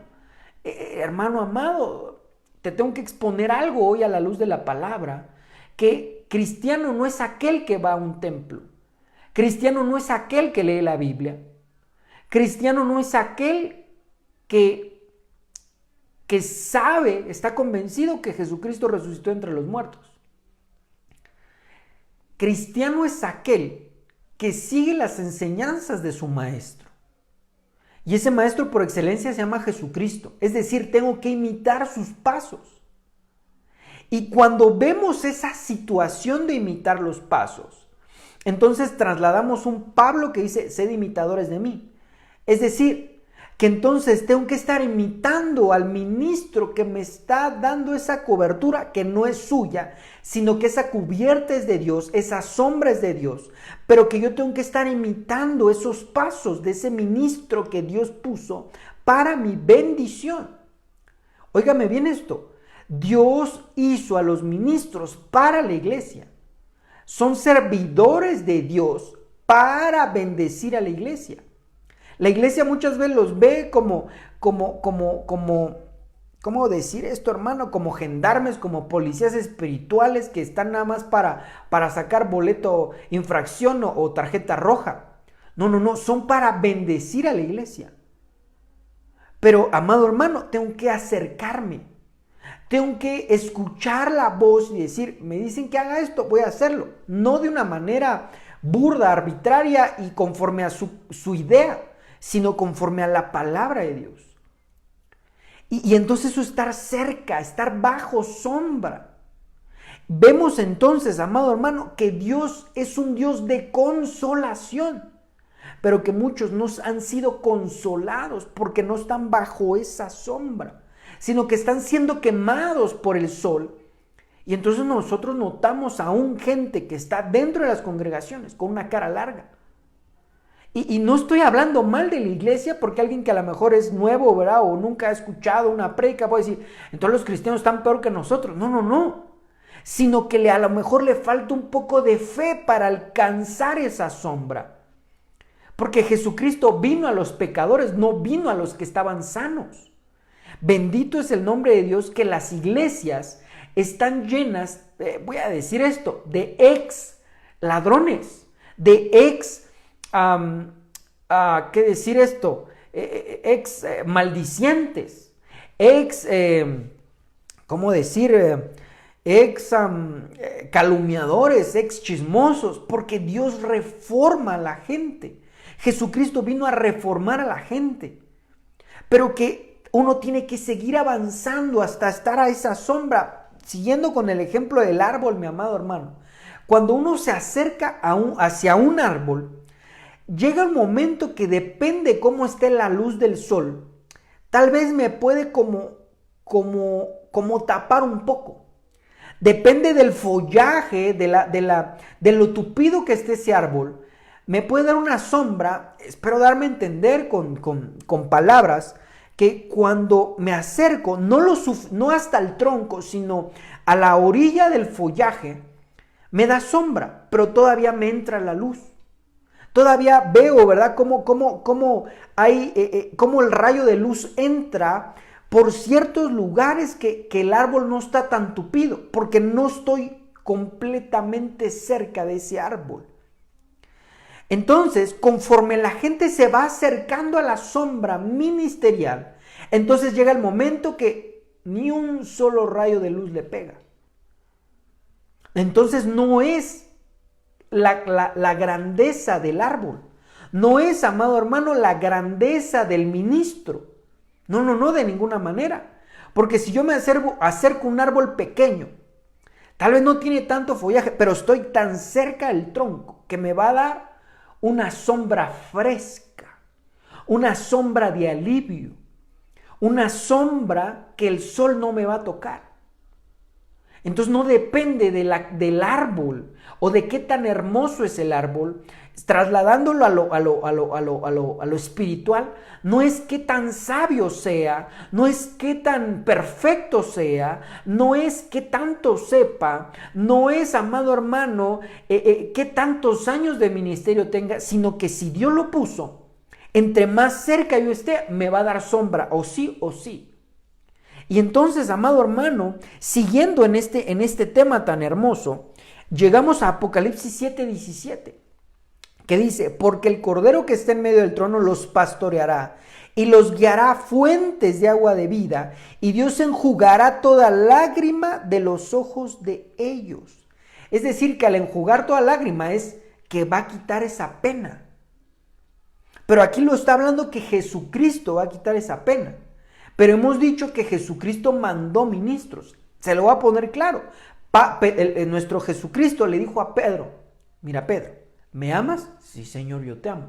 Hermano amado, te tengo que exponer algo hoy a la luz de la palabra, que cristiano no es aquel que va a un templo. Cristiano no es aquel que lee la Biblia. Cristiano no es aquel que sabe, está convencido que Jesucristo resucitó entre los muertos. Cristiano es aquel que sigue las enseñanzas de su maestro. Y ese maestro por excelencia se llama Jesucristo. Es decir, tengo que imitar sus pasos. Y cuando vemos esa situación de imitar los pasos, entonces trasladamos un Pablo que dice, sed imitadores de mí. Es decir, que entonces tengo que estar imitando al ministro que me está dando esa cobertura que no es suya, sino que esa cubierta es de Dios, esa sombra es de Dios, pero que yo tengo que estar imitando esos pasos de ese ministro que Dios puso para mi bendición. Óigame bien esto, Dios hizo a los ministros para la iglesia, son servidores de Dios para bendecir a la iglesia. La iglesia muchas veces los ve como, ¿cómo decir esto, hermano? Como gendarmes, como policías espirituales que están nada más para sacar boleto, infracción o tarjeta roja. No, son para bendecir a la iglesia. Pero, amado hermano, tengo que acercarme. Tengo que escuchar la voz y decir, me dicen que haga esto, voy a hacerlo. No de una manera burda, arbitraria y conforme a su idea, sino conforme a la palabra de Dios. Y entonces eso, estar cerca, estar bajo sombra. Vemos entonces, amado hermano, que Dios es un Dios de consolación, pero que muchos no han sido consolados porque no están bajo esa sombra, sino que están siendo quemados por el sol. Y entonces nosotros notamos aún gente que está dentro de las congregaciones con una cara larga. Y no estoy hablando mal de la iglesia, porque alguien que a lo mejor es nuevo, ¿verdad? O nunca ha escuchado una prédica puede decir, entonces los cristianos están peor que nosotros. No. sino que a lo mejor le falta un poco de fe para alcanzar esa sombra. Porque Jesucristo vino a los pecadores, no vino a los que estaban sanos. Bendito es el nombre de Dios, que las iglesias están llenas, voy a decir esto, de ex ladrones, de ex, ¿qué decir esto? Ex maldicientes, ex, ¿cómo decir? Ex calumniadores, ex chismosos, porque Dios reforma a la gente. Jesucristo vino a reformar a la gente, pero que uno tiene que seguir avanzando hasta estar a esa sombra, siguiendo con el ejemplo del árbol, mi amado hermano. Cuando uno se acerca hacia un árbol, llega un momento que depende cómo esté la luz del sol, tal vez me puede como tapar un poco. Depende del follaje, de lo tupido que esté ese árbol, me puede dar una sombra. Espero darme a entender con palabras, que cuando me acerco, no hasta el tronco, sino a la orilla del follaje, me da sombra, pero todavía me entra la luz. Todavía veo, ¿verdad?, cómo el rayo de luz entra por ciertos lugares que el árbol no está tan tupido, porque no estoy completamente cerca de ese árbol. Entonces, conforme la gente se va acercando a la sombra ministerial, entonces llega el momento que ni un solo rayo de luz le pega. Entonces no es la grandeza del árbol, no es, amado hermano, la grandeza del ministro. No, de ninguna manera. Porque si yo me acerco a un árbol pequeño, tal vez no tiene tanto follaje, pero estoy tan cerca del tronco que me va a dar una sombra fresca, una sombra de alivio, una sombra que el sol no me va a tocar. Entonces no depende del árbol o de qué tan hermoso es el árbol. Trasladándolo a lo espiritual, no es qué tan sabio sea, no es qué tan perfecto sea, no es qué tanto sepa, no es, amado hermano, qué tantos años de ministerio tenga, sino que si Dios lo puso, entre más cerca yo esté, me va a dar sombra, o sí o sí. Y entonces, amado hermano, siguiendo en este tema tan hermoso, llegamos a Apocalipsis 7:17. Que dice: porque el cordero que está en medio del trono los pastoreará y los guiará a fuentes de agua de vida, y Dios enjugará toda lágrima de los ojos de ellos. Es decir, que al enjugar toda lágrima es que va a quitar esa pena. Pero aquí lo está hablando que Jesucristo va a quitar esa pena. Pero hemos dicho que Jesucristo mandó ministros. Se lo voy a poner claro. Nuestro Jesucristo le dijo a Pedro: mira, Pedro, ¿me amas? Sí, Señor, yo te amo.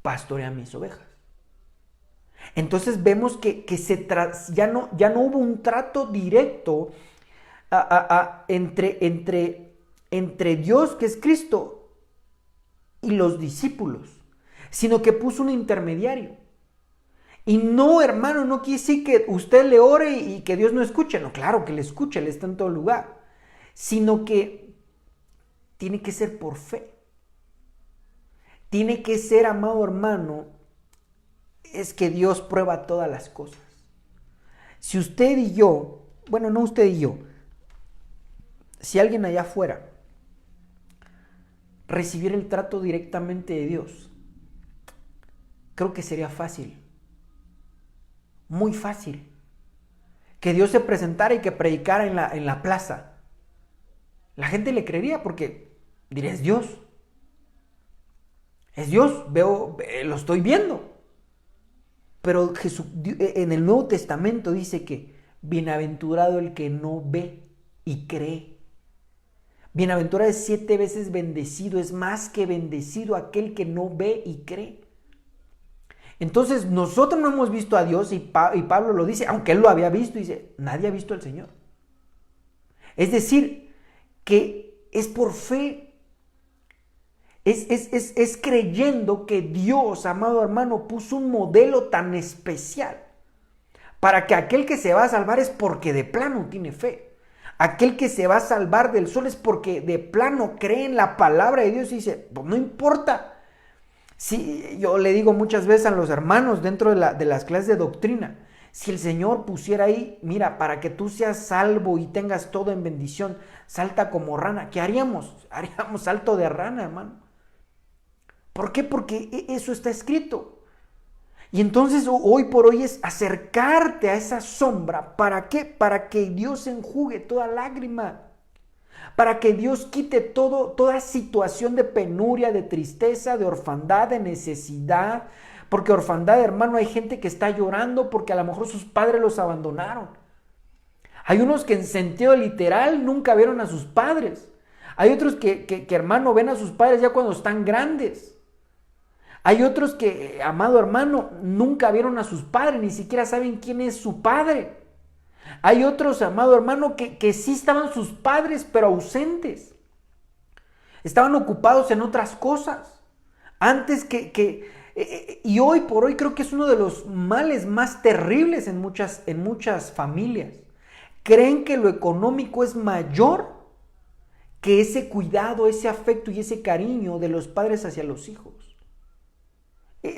Pastorea mis ovejas. Entonces vemos que ya no hubo un trato directo entre Dios, que es Cristo, y los discípulos, sino que puso un intermediario. Y no, hermano, no quiere decir que usted le ore y que Dios no escuche. No, claro que le escucha, Él está en todo lugar. Sino que tiene que ser por fe. Tiene que ser, amado hermano, es que Dios prueba todas las cosas. Si usted y yo, bueno, no usted y yo, si alguien allá afuera recibiera el trato directamente de Dios, creo que sería fácil, muy fácil, que Dios se presentara y que predicara en la plaza. La gente le creería porque diría: es Dios. Es Dios, lo estoy viendo. Pero en el Nuevo Testamento dice que bienaventurado el que no ve y cree. Bienaventurado es 7 veces bendecido, es más que bendecido aquel que no ve y cree. Entonces nosotros no hemos visto a Dios, y Pablo lo dice, aunque él lo había visto, dice: nadie ha visto al Señor. Es decir, que es por fe. Es creyendo que Dios, amado hermano, puso un modelo tan especial para que aquel que se va a salvar es porque de plano tiene fe. Aquel que se va a salvar del sol es porque de plano cree en la palabra de Dios y dice, pues no importa. Sí, yo le digo muchas veces a los hermanos dentro de las clases de doctrina, si el Señor pusiera ahí, mira, para que tú seas salvo y tengas todo en bendición, salta como rana, ¿qué haríamos? Haríamos salto de rana, hermano. ¿Por qué? Porque eso está escrito. Y entonces hoy por hoy es acercarte a esa sombra. ¿Para qué? Para que Dios enjugue toda lágrima. Para que Dios quite toda situación de penuria, de tristeza, de orfandad, de necesidad. Porque orfandad, hermano, hay gente que está llorando porque a lo mejor sus padres los abandonaron. Hay unos que en sentido literal nunca vieron a sus padres. Hay otros que hermano, ven a sus padres ya cuando están grandes. Hay otros que, amado hermano, nunca vieron a sus padres, ni siquiera saben quién es su padre. Hay otros, amado hermano, que sí estaban sus padres, pero ausentes. Estaban ocupados en otras cosas. Y hoy por hoy creo que es uno de los males más terribles en muchas familias. Creen que lo económico es mayor que ese cuidado, ese afecto y ese cariño de los padres hacia los hijos.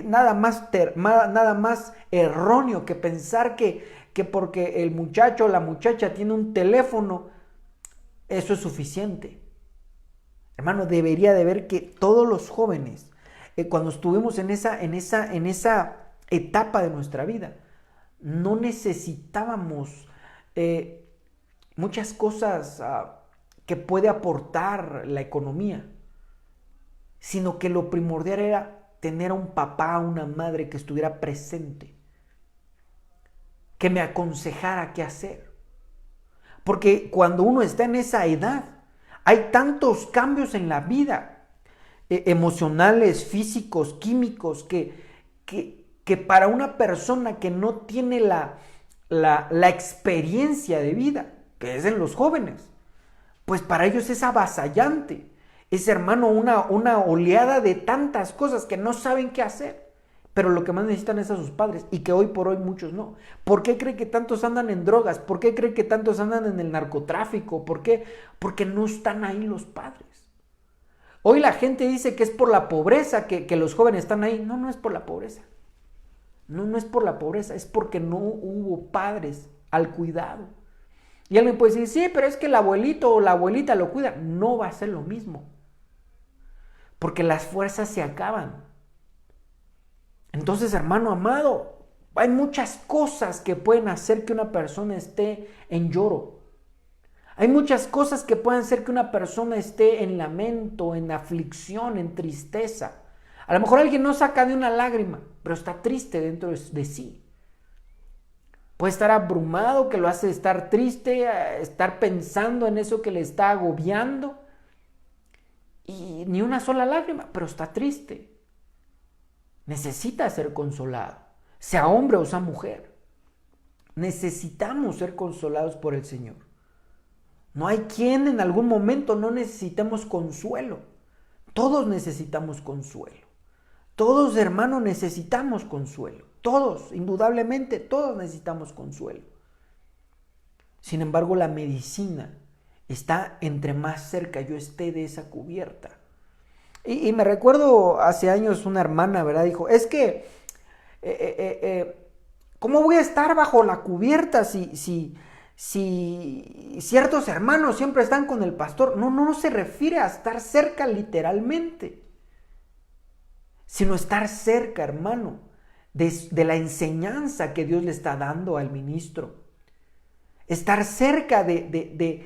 Nada más erróneo que pensar que porque el muchacho o la muchacha tiene un teléfono, eso es suficiente. Hermano, debería de ver que todos los jóvenes, cuando estuvimos en esa etapa de nuestra vida, no necesitábamos muchas cosas que puede aportar la economía, sino que lo primordial era tener a un papá, una madre que estuviera presente, que me aconsejara qué hacer. Porque cuando uno está en esa edad, hay tantos cambios en la vida, emocionales, físicos, químicos, que para una persona que no tiene la experiencia de vida, que es en los jóvenes, pues para ellos es avasallante. Es, hermano, una oleada de tantas cosas que no saben qué hacer. Pero lo que más necesitan es a sus padres, y que hoy por hoy muchos no. ¿Por qué cree que tantos andan en drogas? ¿Por qué cree que tantos andan en el narcotráfico? ¿Por qué? Porque no están ahí los padres. Hoy la gente dice que es por la pobreza que los jóvenes están ahí. No, no es por la pobreza. No es por la pobreza, es porque no hubo padres al cuidado. Y alguien puede decir, sí, pero es que el abuelito o la abuelita lo cuida. No va a ser lo mismo. Porque las fuerzas se acaban. Entonces, hermano amado, hay muchas cosas que pueden hacer que una persona esté en lloro. Hay muchas cosas que pueden hacer que una persona esté en lamento, en aflicción, en tristeza. A lo mejor alguien no saca de una lágrima, pero está triste dentro de sí. Puede estar abrumado, que lo hace estar triste, estar pensando en eso que le está agobiando. Y ni una sola lágrima, pero está triste. Necesita ser consolado, sea hombre o sea mujer. Necesitamos ser consolados por el Señor. No hay quien en algún momento no necesitemos consuelo. Todos necesitamos consuelo. Todos, hermanos, necesitamos consuelo. Todos, indudablemente, todos necesitamos consuelo. Sin embargo, la medicina está entre más cerca yo esté de esa cubierta. Y me recuerdo hace años una hermana, ¿verdad? Dijo, es que, ¿cómo voy a estar bajo la cubierta si ciertos hermanos siempre están con el pastor? No se refiere a estar cerca literalmente, sino estar cerca, hermano, de la enseñanza que Dios le está dando al ministro. Estar cerca de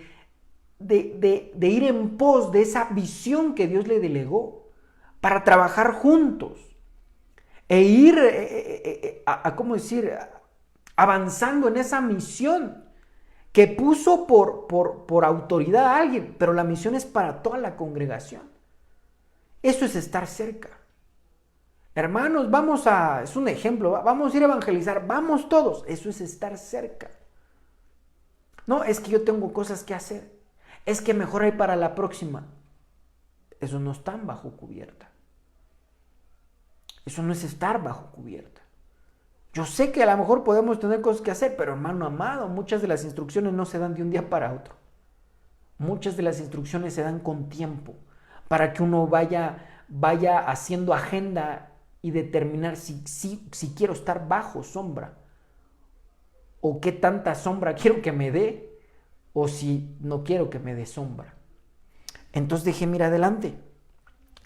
ir en pos de esa visión que Dios le delegó para trabajar juntos e ir, ¿cómo decir?, avanzando en esa misión que puso por autoridad a alguien, pero la misión es para toda la congregación. Eso es estar cerca. Hermanos, es un ejemplo, vamos a ir a evangelizar, vamos todos, eso es estar cerca. No, es que yo tengo cosas que hacer. Es que mejor hay para la próxima. Eso no está bajo cubierta. Eso no es estar bajo cubierta. Yo sé que a lo mejor podemos tener cosas que hacer, pero hermano amado, muchas de las instrucciones no se dan de un día para otro. Muchas de las instrucciones se dan con tiempo para que uno vaya haciendo agenda y determinar si quiero estar bajo sombra o qué tanta sombra quiero que me dé o si no quiero que me dé sombra. Entonces déjeme ir adelante,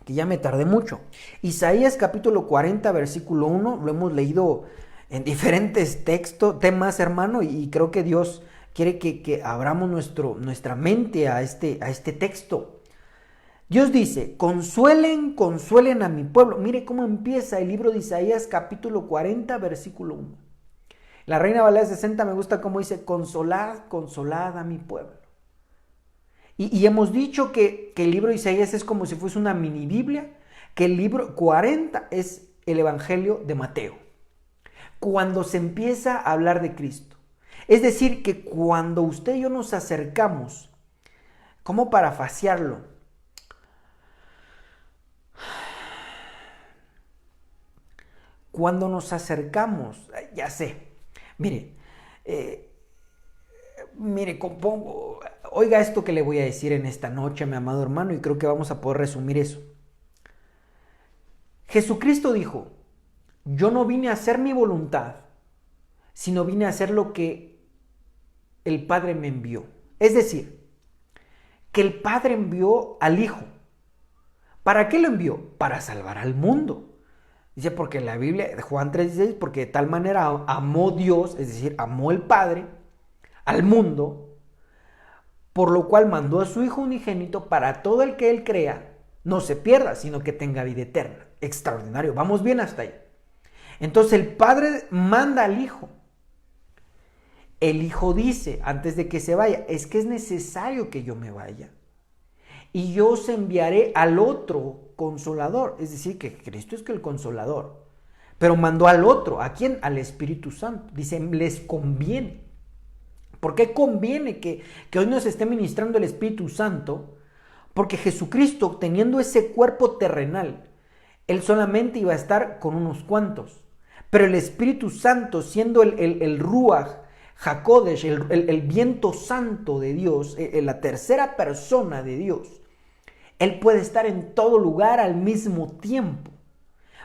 que ya me tardé mucho. Isaías capítulo 40, versículo 1, lo hemos leído en diferentes temas, hermano, y creo que Dios quiere que abramos nuestra mente a este texto. Dios dice, consuelen a mi pueblo. Mire cómo empieza el libro de Isaías capítulo 40, versículo 1. La Reina Valera 60 me gusta cómo dice, consolad a mi pueblo. Y hemos dicho que el libro de Isaías es como si fuese una mini Biblia, que el libro 40 es el Evangelio de Mateo. Cuando se empieza a hablar de Cristo. Es decir, que cuando usted y yo nos acercamos, ¿cómo parafasearlo? Cuando nos acercamos, ya sé, mire, oiga esto que le voy a decir en esta noche, mi amado hermano, y creo que vamos a poder resumir eso. Jesucristo dijo, yo no vine a hacer mi voluntad, sino vine a hacer lo que el Padre me envió. Es decir, que el Padre envió al Hijo. ¿Para qué lo envió? Para salvar al mundo. Dice, porque en la Biblia, Juan 3:16, porque de tal manera amó Dios, es decir, amó el Padre, al mundo, por lo cual mandó a su Hijo unigénito para todo el que Él crea, no se pierda, sino que tenga vida eterna. Extraordinario, vamos bien hasta ahí. Entonces el Padre manda al Hijo. El Hijo dice, antes de que se vaya, es que es necesario que yo me vaya. Y yo os enviaré al otro Consolador. Es decir, que Cristo es que el Consolador. Pero mandó al otro. ¿A quién? Al Espíritu Santo. Dice, les conviene. ¿Por qué conviene que hoy nos esté ministrando el Espíritu Santo? Porque Jesucristo, teniendo ese cuerpo terrenal, Él solamente iba a estar con unos cuantos. Pero el Espíritu Santo, siendo el Ruach HaKodesh, el viento santo de Dios, la tercera persona de Dios, Él puede estar en todo lugar al mismo tiempo.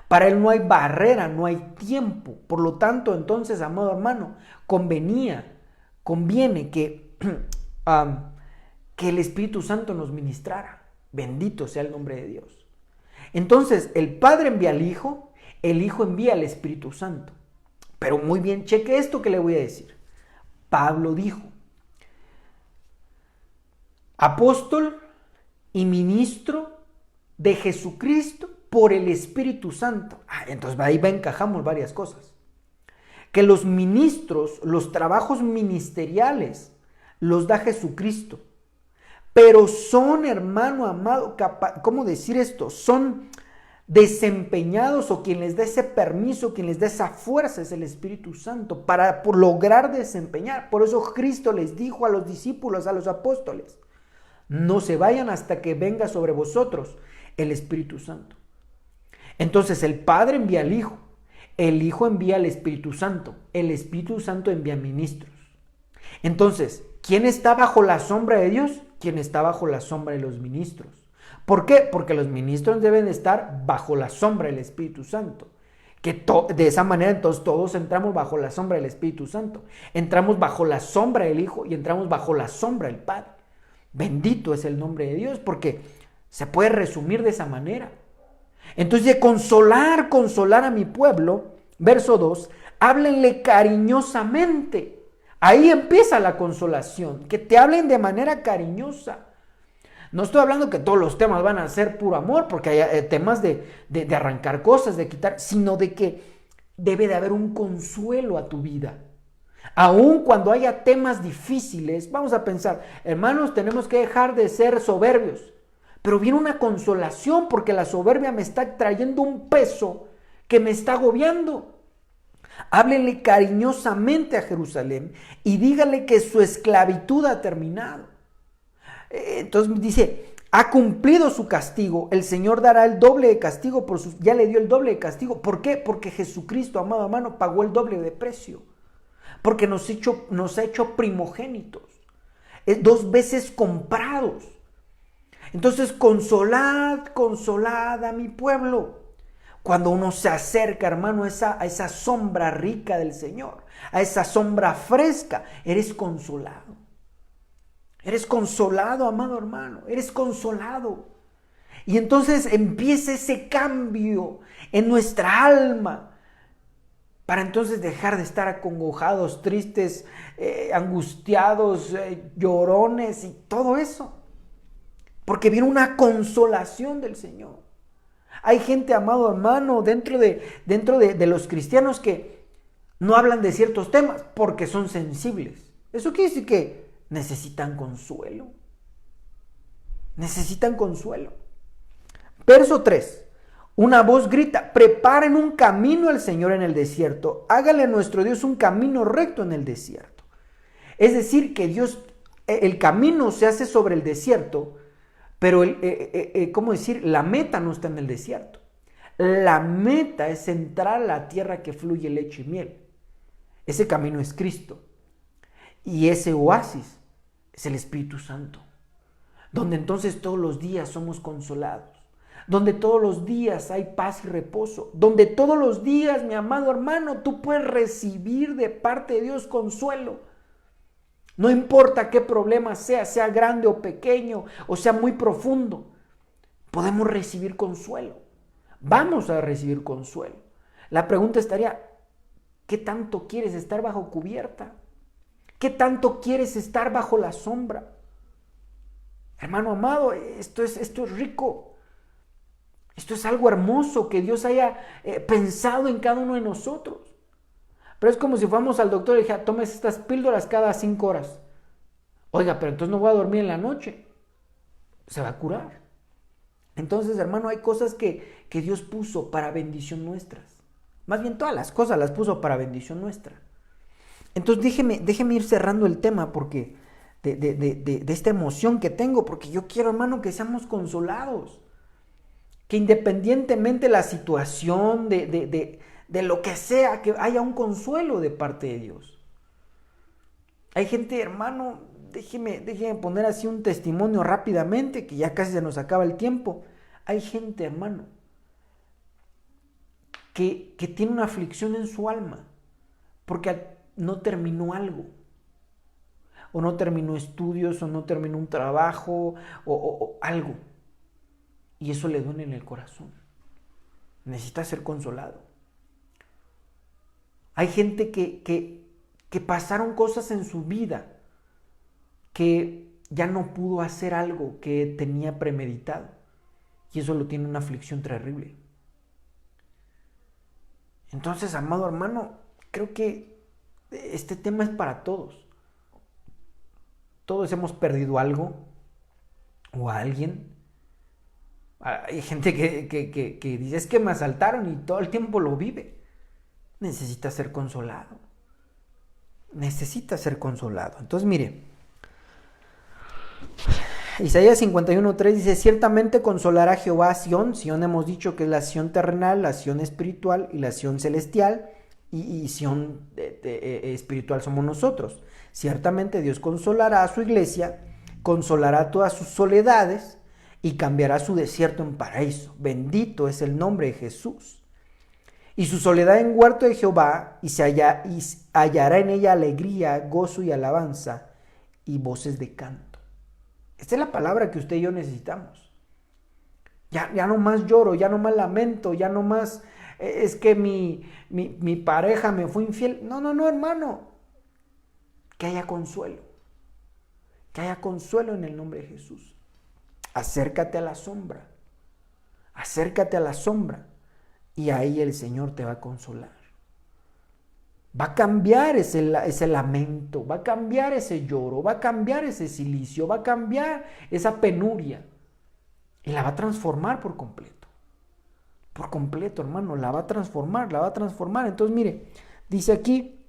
Para Él no hay barrera, no hay tiempo. Por lo tanto, entonces, amado hermano, conviene que el Espíritu Santo nos ministrara. Bendito sea el nombre de Dios. Entonces, el Padre envía al Hijo, el Hijo envía al Espíritu Santo. Pero muy bien, cheque esto que le voy a decir. Pablo dijo, apóstol y ministro de Jesucristo por el Espíritu Santo. Entonces ahí encajamos varias cosas. Que los ministros, los trabajos ministeriales, los da Jesucristo. Pero son, hermano amado, ¿cómo decir esto? Son desempeñados, o quien les da ese permiso, quien les da esa fuerza es el Espíritu Santo para lograr desempeñar. Por eso Cristo les dijo a los discípulos, a los apóstoles, no se vayan hasta que venga sobre vosotros el Espíritu Santo. Entonces el Padre envía al Hijo, el Hijo envía al Espíritu Santo, el Espíritu Santo envía ministros. Entonces, ¿quién está bajo la sombra de Dios? ¿Quién está bajo la sombra de los ministros? ¿Por qué? Porque los ministros deben estar bajo la sombra del Espíritu Santo. De esa manera entonces todos entramos bajo la sombra del Espíritu Santo. Entramos bajo la sombra del Hijo y entramos bajo la sombra del Padre. Bendito es el nombre de Dios, porque se puede resumir de esa manera. Entonces, de consolar a mi pueblo, verso 2, háblenle cariñosamente. Ahí empieza la consolación, que te hablen de manera cariñosa. No estoy hablando que todos los temas van a ser puro amor, porque hay temas de arrancar cosas, de quitar, sino de que debe de haber un consuelo a tu vida. Aun cuando haya temas difíciles, vamos a pensar, hermanos, tenemos que dejar de ser soberbios. Pero viene una consolación, porque la soberbia me está trayendo un peso que me está agobiando. Háblenle cariñosamente a Jerusalén y dígale que su esclavitud ha terminado. Entonces dice, ha cumplido su castigo, el Señor dará el doble de castigo, ya le dio el doble de castigo. ¿Por qué? Porque Jesucristo, amado hermano, pagó el doble de precio, porque nos ha hecho primogénitos. 2 veces comprados. Entonces, consolad, consolad a mi pueblo. Cuando uno se acerca, hermano, a esa sombra rica del Señor, a esa sombra fresca, eres consolado. Eres consolado, amado hermano, eres consolado. Y entonces empieza ese cambio en nuestra alma, para entonces dejar de estar acongojados, tristes, angustiados, llorones y todo eso. Porque viene una consolación del Señor. Hay gente, amado hermano, dentro de los cristianos que no hablan de ciertos temas porque son sensibles. Eso quiere decir que necesitan consuelo. Necesitan consuelo. Verso 3. Una voz grita: preparen un camino al Señor en el desierto. Hágale a nuestro Dios un camino recto en el desierto. Es decir, que Dios, el camino se hace sobre el desierto, pero ¿cómo decir? La meta no está en el desierto. La meta es entrar a la tierra que fluye leche y miel. Ese camino es Cristo. Y ese oasis es el Espíritu Santo, donde entonces todos los días somos consolados, donde todos los días hay paz y reposo, donde todos los días, mi amado hermano, tú puedes recibir de parte de Dios consuelo. No importa qué problema sea grande o pequeño, o sea muy profundo, podemos recibir consuelo. Vamos a recibir consuelo. La pregunta estaría: ¿qué tanto quieres estar bajo cubierta? ¿Qué tanto quieres estar bajo la sombra? Hermano amado, esto es rico. Esto es algo hermoso que Dios haya pensado en cada uno de nosotros. Pero es como si fuéramos al doctor y dijera: tomes estas píldoras cada 5 horas. Oiga, pero entonces no voy a dormir en la noche. Se va a curar. Entonces, hermano, hay cosas que Dios puso para bendición nuestras. Más bien, todas las cosas las puso para bendición nuestra. Entonces, déjeme ir cerrando el tema porque de esta emoción que tengo, porque yo quiero, hermano, que seamos consolados. Que independientemente de la situación, de lo que sea, que haya un consuelo de parte de Dios. Hay gente, hermano, déjeme poner así un testimonio rápidamente, que ya casi se nos acaba el tiempo. Hay gente, hermano, que tiene una aflicción en su alma, porque no terminó algo, o no terminó estudios, o no terminó un trabajo, o algo. Y eso le duele en el corazón. Necesita ser consolado. Hay gente que pasaron cosas en su vida que ya no pudo hacer algo que tenía premeditado. Y eso lo tiene una aflicción terrible. Entonces, amado hermano, creo que este tema es para todos. Todos hemos perdido algo o a alguien. Hay gente que dice: es que me asaltaron, y todo el tiempo lo vive. Necesita ser consolado. Necesita ser consolado. Entonces, mire, Isaías 51:3 dice: ciertamente consolará Jehová a Sión. Sión hemos dicho que es la Sión terrenal, la Sión espiritual y la Sión celestial. Y Sión espiritual somos nosotros. Ciertamente Dios consolará a su iglesia, consolará todas sus soledades y cambiará su desierto en paraíso. Bendito es el nombre de Jesús. Y su soledad en huerto de Jehová, y hallará en ella alegría, gozo y alabanza y voces de canto. Esta es la palabra que usted y yo necesitamos. Ya no más lloro, ya no más lamento, ya no más es que mi pareja me fue infiel. No, hermano. Que haya consuelo. Que haya consuelo en el nombre de Jesús. Acércate a la sombra. Acércate a la sombra. Y ahí el Señor te va a consolar. Va a cambiar ese lamento, va a cambiar ese lloro, va a cambiar ese cilicio, va a cambiar esa penuria. Y la va a transformar por completo. Por completo, hermano, la va a transformar, la va a transformar. Entonces, mire, dice aquí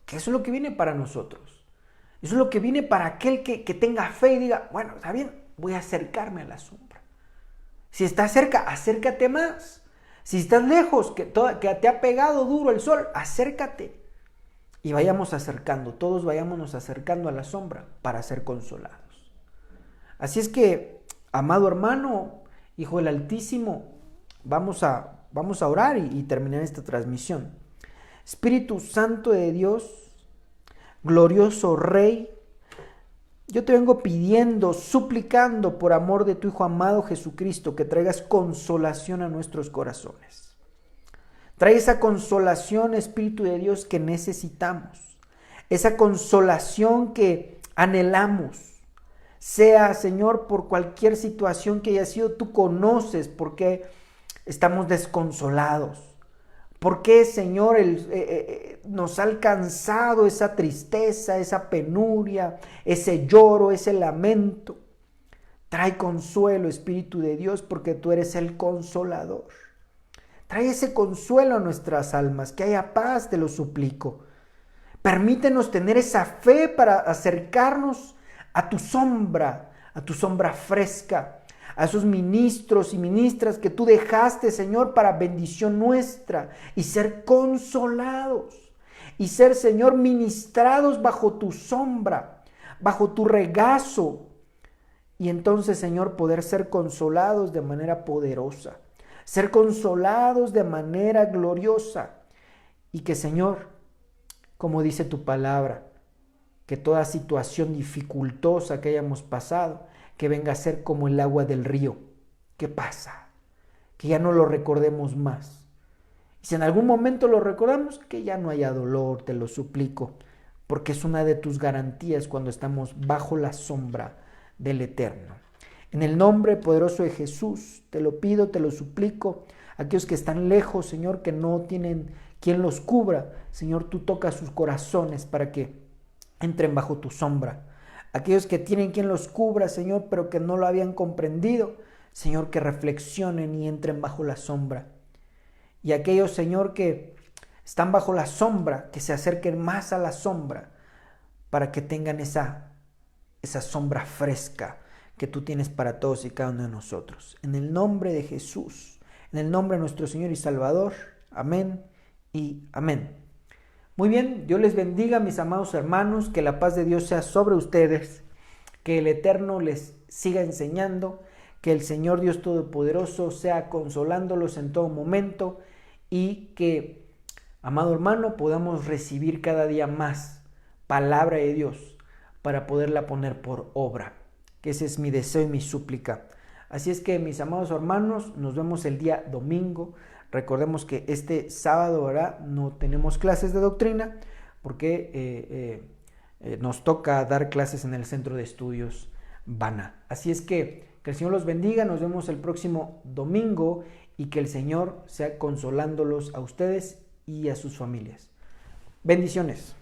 que eso es lo que viene para nosotros. Eso es lo que viene para aquel que tenga fe y diga: bueno, está bien, voy a acercarme a la sombra. Si estás cerca, acércate más. Si estás lejos, que te ha pegado duro el sol, acércate. y vayamos acercando, todos vayámonos acercando a la sombra para ser consolados. Así es que, amado hermano, Hijo del Altísimo, vamos a orar y terminar esta transmisión. Espíritu Santo de Dios, glorioso Rey, yo te vengo pidiendo, suplicando por amor de tu Hijo amado Jesucristo, que traigas consolación a nuestros corazones. Trae esa consolación, Espíritu de Dios, que necesitamos. Esa consolación que anhelamos. Sea, Señor, por cualquier situación que haya sido, tú conoces por qué estamos desconsolados. ¿Por qué, Señor, nos ha alcanzado esa tristeza, esa penuria, ese lloro, ese lamento? Trae consuelo, Espíritu de Dios, porque tú eres el consolador. Trae ese consuelo a nuestras almas, que haya paz, te lo suplico. Permítenos tener esa fe para acercarnos a tu sombra fresca, a esos ministros y ministras que tú dejaste, Señor, para bendición nuestra, y ser consolados, y ser, Señor, ministrados bajo tu sombra, bajo tu regazo, y entonces, Señor, poder ser consolados de manera poderosa, ser consolados de manera gloriosa, y que, Señor, como dice tu palabra, que toda situación dificultosa que hayamos pasado, que venga a ser como el agua del río. ¿Qué pasa? Que ya no lo recordemos más. Y si en algún momento lo recordamos, que ya no haya dolor, te lo suplico, porque es una de tus garantías cuando estamos bajo la sombra del Eterno. En el nombre poderoso de Jesús, te lo pido, te lo suplico. Aquellos que están lejos, Señor, que no tienen quien los cubra, Señor, tú tocas sus corazones para que entren bajo tu sombra. Aquellos que tienen quien los cubra, Señor, pero que no lo habían comprendido, Señor, que reflexionen y entren bajo la sombra. Y aquellos, Señor, que están bajo la sombra, que se acerquen más a la sombra, para que tengan esa sombra fresca que tú tienes para todos y cada uno de nosotros. En el nombre de Jesús, en el nombre de nuestro Señor y Salvador, amén y amén. Muy bien, Dios les bendiga, mis amados hermanos, que la paz de Dios sea sobre ustedes, que el Eterno les siga enseñando, que el Señor Dios Todopoderoso sea consolándolos en todo momento y que, amado hermano, podamos recibir cada día más palabra de Dios para poderla poner por obra, que ese es mi deseo y mi súplica. Así es que, mis amados hermanos, nos vemos el día domingo. Recordemos que este sábado, ¿verdad?, no tenemos clases de doctrina porque nos toca dar clases en el Centro de Estudios Bana. Así es que el Señor los bendiga, nos vemos el próximo domingo y que el Señor sea consolándolos a ustedes y a sus familias. Bendiciones.